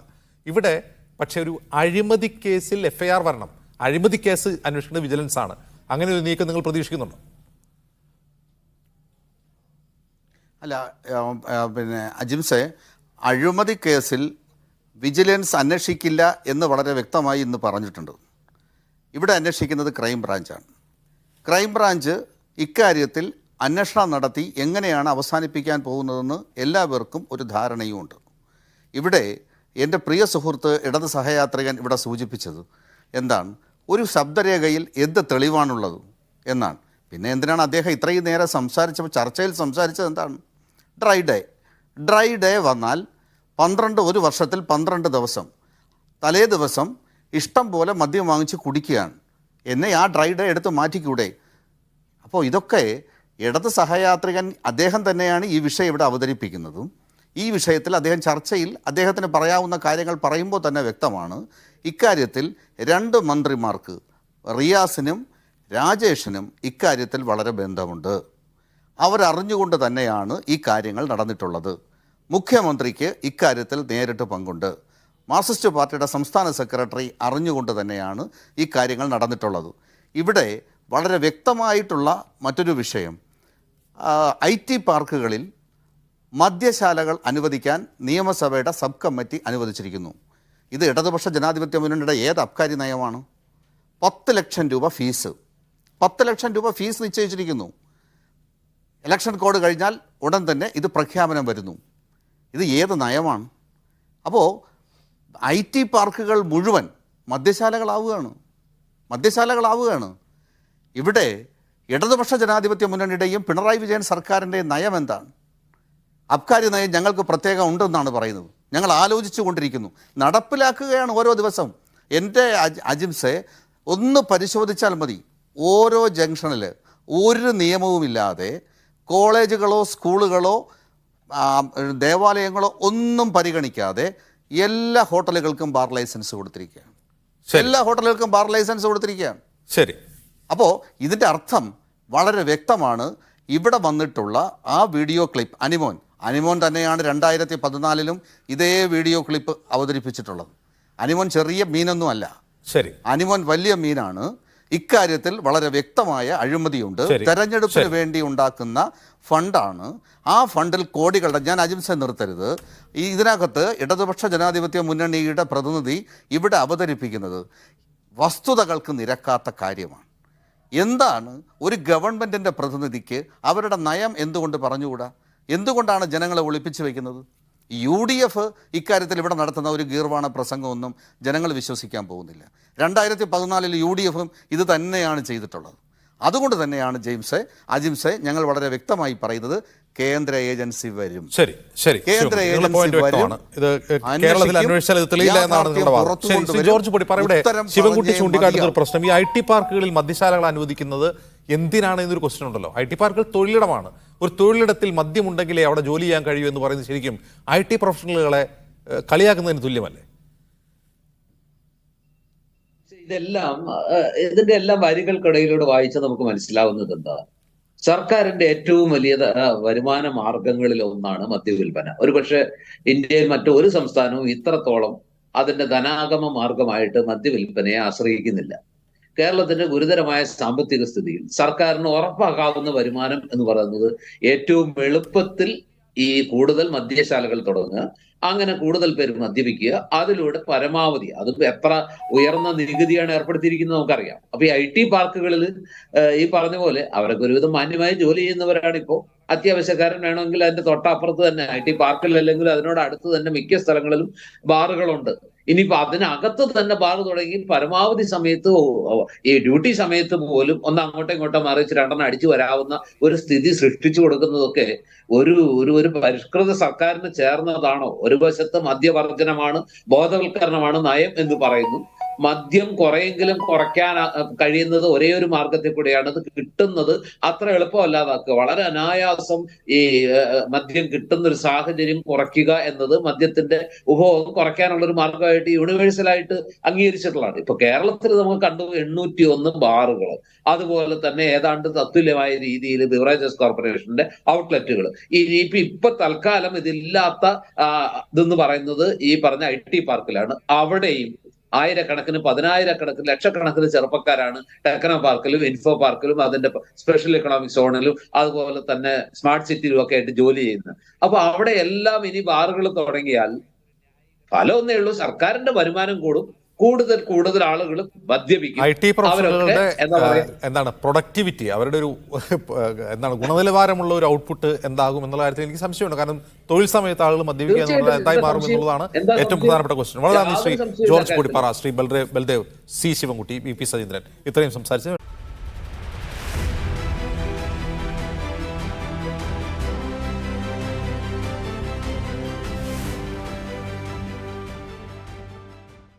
Speaker 1: ഇവിടെ പക്ഷേ ഒരു അഴിമതി കേസിൽ FIR വരണം. അഴിമതി കേസ് അന്വേഷിക്കുന്നത് വിജിലൻസ് ആണ്. അങ്ങനെ ഒരു നീക്കം നിങ്ങൾ പ്രതീക്ഷിക്കുന്നുണ്ടോ?
Speaker 4: അല്ല, പിന്നെ അജിംസെ, അഴിമതി കേസിൽ വിജിലൻസ് അന്വേഷിക്കില്ല എന്ന് വളരെ വ്യക്തമായി ഇന്ന് പറഞ്ഞിട്ടുണ്ട്. ഇവിടെ അന്വേഷിക്കുന്നത് ക്രൈംബ്രാഞ്ചാണ്. ക്രൈംബ്രാഞ്ച് ഇക്കാര്യത്തിൽ അന്വേഷണം നടത്തി എങ്ങനെയാണ് അവസാനിപ്പിക്കാൻ പോകുന്നതെന്ന് എല്ലാവർക്കും ഒരു ധാരണയുമുണ്ട്. ഇവിടെ എൻ്റെ പ്രിയ സുഹൃത്ത് ഇടത് സഹയാത്രികൻ ഇവിടെ സൂചിപ്പിച്ചത് എന്താണ്? ഒരു ശബ്ദരേഖയിൽ എന്ത് തെളിവാണുള്ളത് എന്നാണ്. പിന്നെ എന്തിനാണ് അദ്ദേഹം ഇത്രയും നേരം സംസാരിച്ചപ്പോൾ ചർച്ചയിൽ സംസാരിച്ചത് എന്താണ്? ഡ്രൈ ഡേ വന്നാൽ 1 വർഷത്തിൽ 12 ദിവസം തലേ ദിവസം ഇഷ്ടം പോലെ മദ്യം വാങ്ങിച്ച് കുടിക്കുകയാണ്. എന്നെ ആ ഡ്രൈ ഡേ എടുത്ത് മാറ്റിക്കൂടെ? അപ്പോൾ ഇതൊക്കെ ഇടത് സഹയാത്രികൻ അദ്ദേഹം തന്നെയാണ് ഈ വിഷയം ഇവിടെ അവതരിപ്പിക്കുന്നതും. ഈ വിഷയത്തിൽ അദ്ദേഹം ചർച്ചയിൽ അദ്ദേഹത്തിന് പറയാവുന്ന കാര്യങ്ങൾ പറയുമ്പോൾ തന്നെ വ്യക്തമാണ് ഇക്കാര്യത്തിൽ 2 മന്ത്രിമാർക്ക് റിയാസിനും രാജേഷിനും ഇക്കാര്യത്തിൽ വളരെ ബന്ധമുണ്ട്. അവരറിഞ്ഞുകൊണ്ട് തന്നെയാണ് ഈ കാര്യങ്ങൾ നടന്നിട്ടുള്ളത്. മുഖ്യമന്ത്രിക്ക് ഇക്കാര്യത്തിൽ നേരിട്ട് പങ്കുണ്ട്. മാർക്സിസ്റ്റ് പാർട്ടിയുടെ സംസ്ഥാന സെക്രട്ടറി അറിഞ്ഞുകൊണ്ട് തന്നെയാണ് ഈ കാര്യങ്ങൾ നടന്നിട്ടുള്ളത്. ഇവിടെ വളരെ വ്യക്തമായിട്ടുള്ള മറ്റൊരു വിഷയം, IT പാർക്കുകളിൽ മദ്യശാലകൾ അനുവദിക്കാൻ നിയമസഭയുടെ സബ് കമ്മിറ്റി അനുവദിച്ചിരിക്കുന്നു. ഇത് ഇടതുപക്ഷ ജനാധിപത്യ മുന്നണിയുടെ ഏത് അബ്കാരി നയമാണ്? 10 ലക്ഷം രൂപ ഫീസ്. 10 ലക്ഷം രൂപ ഫീസ് നിശ്ചയിച്ചിരിക്കുന്നു. ഇലക്ഷൻ കോഡ് കഴിഞ്ഞാൽ ഉടൻ തന്നെ ഇത് പ്രഖ്യാപനം വരുന്നു. ഇത് ഏത് നയമാണ്? അപ്പോൾ IT പാർക്കുകൾ മുഴുവൻ മദ്യശാലകളാവുകയാണ്. ഇവിടെ ഇടതുപക്ഷ ജനാധിപത്യ മുന്നണിയുടെയും പിണറായി വിജയൻ സർക്കാരിൻ്റെ നയം എന്താണ്? അബ്കാരി നയം ഞങ്ങൾക്ക് പ്രത്യേകം ഉണ്ടെന്നാണ് പറയുന്നത്. ഞങ്ങൾ ആലോചിച്ചു കൊണ്ടിരിക്കുന്നു, നടപ്പിലാക്കുകയാണ് ഓരോ ദിവസം. എൻ്റെ അജിംസെ ഒന്ന് പരിശോധിച്ചാൽ മതി. ഓരോ ജംഗ്ഷനിൽ ഒരു നിയമവുമില്ലാതെ കോളേജുകളോ സ്കൂളുകളോ ദേവാലയങ്ങളോ ഒന്നും പരിഗണിക്കാതെ എല്ലാ ഹോട്ടലുകൾക്കും ബാർ ലൈസൻസ് കൊടുത്തിരിക്കുകയാണ്.
Speaker 1: ശരി.
Speaker 4: അപ്പോൾ ഇതിൻ്റെ അർത്ഥം വളരെ വ്യക്തമാണ്. ഇവിടെ വന്നിട്ടുള്ള ആ വീഡിയോ ക്ലിപ്പ് അനിമോൻ തന്നെയാണ് 2014 ഇതേ വീഡിയോ ക്ലിപ്പ് അവതരിപ്പിച്ചിട്ടുള്ളത്. അനിമോൻ ചെറിയ മീനൊന്നും അല്ല.
Speaker 1: ശരി.
Speaker 4: അനിമോൻ വലിയ മീനാണ്. ഇക്കാര്യത്തിൽ വളരെ വ്യക്തമായ അഴിമതിയുണ്ട്. തെരഞ്ഞെടുപ്പിന് വേണ്ടി ഉണ്ടാക്കുന്ന ഫണ്ടാണ്. ആ ഫണ്ടിൽ കോടികളുടെ, ഞാൻ അജിംസെ നിർത്തരുത്, ഇതിനകത്ത് ഇടതുപക്ഷ ജനാധിപത്യ മുന്നണിയുടെ പ്രതിനിധി ഇവിടെ അവതരിപ്പിക്കുന്നത് വസ്തുതകൾക്ക് നിരക്കാത്ത കാര്യമാണ്. എന്താണ് ഒരു ഗവൺമെൻറ്റിൻ്റെ പ്രതിനിധിക്ക് അവരുടെ നയം എന്തുകൊണ്ട് പറഞ്ഞുകൂടാ? എന്തുകൊണ്ടാണ് ജനങ്ങളെ ഒളിപ്പിച്ചു വയ്ക്കുന്നത്? UDF ഇക്കാര്യത്തിൽ ഇവിടെ നടത്തുന്ന ഒരു ഗീർവാണ പ്രസംഗമൊന്നും ജനങ്ങൾ വിശ്വസിക്കാൻ പോകുന്നില്ല. 2014 UDFും ഇത് തന്നെയാണ് ചെയ്തിട്ടുള്ളത്. അതുകൊണ്ട് തന്നെയാണ് അജിംസെ ഞങ്ങൾ വളരെ വ്യക്തമായി പറയുന്നത്, കേന്ദ്ര ഏജൻസി വരും.
Speaker 1: കേന്ദ്ര ഏജൻസി വരും. കേരളത്തിൽ അന്വേഷിച്ചാൽ ഇത് തെളിയില്ല എന്നാണ് നിങ്ങളുടെ വാദം. ജോർജ് പൊടി പറയുടെ ശിവൻകുട്ടി ചൂണ്ടിക്കാട്ടുന്ന ഒരു പ്രശ്നം, ഈ IT പാർക്കുകളിൽ മദ്യശാലകൾ അനുവദിക്കുന്നത് എന്തിനാണ് എന്നൊരു ക്വസ്റ്റ്യൻ ഉണ്ടല്ലോ. IT പാർക്കുകൾ തൊഴിലിടമാണ്. ഒരു തൊഴിലിടത്തിൽ മദ്യമുണ്ടെങ്കിലേ അവിടെ ജോലി ചെയ്യാൻ കഴിയൂ എന്ന് പറയുന്നത് ശരിക്കും IT പ്രൊഫഷണലുകളെ കളിയാക്കുന്നതിന് തുല്യമല്ലേ?
Speaker 5: ഇതിന്റെ എല്ലാം വരികൾക്കിടയിലൂടെ വായിച്ചാൽ നമുക്ക് മനസ്സിലാവുന്നത് എന്താ? സർക്കാരിന്റെ ഏറ്റവും വലിയ വരുമാന മാർഗങ്ങളിൽ ഒന്നാണ് മദ്യവിൽപ്പന. ഒരുപക്ഷെ ഇന്ത്യയിൽ മറ്റൊരു സംസ്ഥാനവും ഇത്രത്തോളം അതിന്റെ ധനാഗമ മാർഗമായിട്ട് മദ്യവിൽപ്പനയെ ആശ്രയിക്കുന്നില്ല. കേരളത്തിന്റെ ഗുരുതരമായ സാമ്പത്തിക സ്ഥിതിയിൽ സർക്കാരിന് ഉറപ്പാക്കാവുന്ന വരുമാനം എന്ന് പറയുന്നത് ഏറ്റവും എളുപ്പത്തിൽ ഈ കൂടുതൽ മദ്യശാലകൾ തുടങ്ങുക, അങ്ങനെ കൂടുതൽ പേര് മദ്യപിക്കുക, അതിലൂടെ പരമാവധി, അതിപ്പോ എത്ര ഉയർന്ന നികുതിയാണ് ഏർപ്പെടുത്തിയിരിക്കുന്നത് നമുക്കറിയാം. അപ്പൊ ഈ IT പാർക്കുകളിൽ ഈ പറഞ്ഞ പോലെ അവരൊക്കെ ഒരുവിധം മാന്യമായി ജോലി ചെയ്യുന്നവരാണ്. ഇപ്പോൾ അത്യാവശ്യക്കാരൻ വേണമെങ്കിൽ അതിന്റെ തൊട്ടപ്പുറത്ത് തന്നെ IT പാർക്കിൽ അല്ലെങ്കിൽ അതിനോട് അടുത്ത് തന്നെ മിക്ക സ്ഥലങ്ങളിലും ബാറുകളുണ്ട്. ഇനിയിപ്പോ അതിനകത്ത് തന്നെ ബാർ തുടങ്ങി പരമാവധി സമയത്ത് ഈ ഡ്യൂട്ടി സമയത്ത് പോലും ഒന്ന് അങ്ങോട്ടോ ഇങ്ങോട്ടോ മറിച്ച് രണ്ടെണ്ണം അടിച്ചു വരാവുന്ന ഒരു സ്ഥിതി സൃഷ്ടിച്ചു കൊടുക്കുന്നതൊക്കെ ഒരു പരിഷ്കൃത സർക്കാരിന് ചേർന്നതാണോ? ഒരു വശത്ത് മദ്യവർജനമാണ്, ബോധവൽക്കരണമാണ് നയം എന്ന് പറയുന്നു. മദ്യം കുറെയെങ്കിലും കുറയ്ക്കാൻ കഴിയുന്നത് ഒരേ ഒരു മാർഗത്തിൽ കൂടെയാണ്. അത് കിട്ടുന്നത് അത്ര എളുപ്പമല്ലാതാക്കുക, വളരെ അനായാസം ഈ മദ്യം കിട്ടുന്ന ഒരു സാഹചര്യം കുറയ്ക്കുക എന്നത് മദ്യത്തിന്റെ ഉപഭോഗം കുറയ്ക്കാനുള്ള ഒരു മാർഗമായിട്ട് യൂണിവേഴ്സലായിട്ട് അംഗീകരിച്ചിട്ടുള്ളതാണ്. ഇപ്പൊ കേരളത്തിൽ നമുക്ക് കണ്ടു 801 ബാറുകൾ, അതുപോലെ തന്നെ ഏതാണ്ട് തത്തുല്യമായ രീതിയിൽ ബിവറേജസ് കോർപ്പറേഷന്റെ ഔട്ട്ലെറ്റുകൾ. ഇപ്പൊ തൽക്കാലം ഇതില്ലാത്ത ഇതെന്ന് പറയുന്നത് ഈ പറഞ്ഞ IT പാർക്കിലാണ്. അവിടെയും ആയിരക്കണക്കിന്, പതിനായിരക്കണക്കിന്, ലക്ഷക്കണക്കിന് ചെറുപ്പക്കാരാണ് ടെക്നോ പാർക്കിലും ഇൻഫോ പാർക്കിലും അതിന്റെ സ്പെഷ്യൽ എക്കണോമിക് സോണിലും അതുപോലെ തന്നെ സ്മാർട്ട് സിറ്റിയിലും ഒക്കെ ആയിട്ട് ജോലി ചെയ്യുന്നത്. അപ്പൊ അവിടെ എല്ലാം ഇനി ബാറുകൾ തുടങ്ങിയാൽ ഫലം ഒന്നേ ഉള്ളൂ, സർക്കാരിന്റെ വരുമാനം കൂടും, കൂടുതൽ ആളുകൾ മദ്യപിക്കും.
Speaker 1: IT പ്രൊഫഷണലുകളുടെ എന്താണ് പ്രൊഡക്ടിവിറ്റി, അവരുടെ ഒരു എന്താണ് ഗുണനിലവാരമുള്ള ഒരു ഔട്ട്പുട്ട് എന്താകും എന്നുള്ള കാര്യത്തിൽ എനിക്ക് സംശയമുണ്ട്. കാരണം തൊഴിൽ സമയത്ത് ആളുകൾ മദ്യപിക്കുക എന്നുള്ളത് എന്തായി മാറും എന്നുള്ളതാണ് ഏറ്റവും പ്രധാനപ്പെട്ട ക്വസ്റ്റ്യൻ. വളരെ നന്ദി Shri George Podippara, Shri Baldev C. Sivankutty, VP Sajeendran ഇത്രയും സംസാരിച്ചു.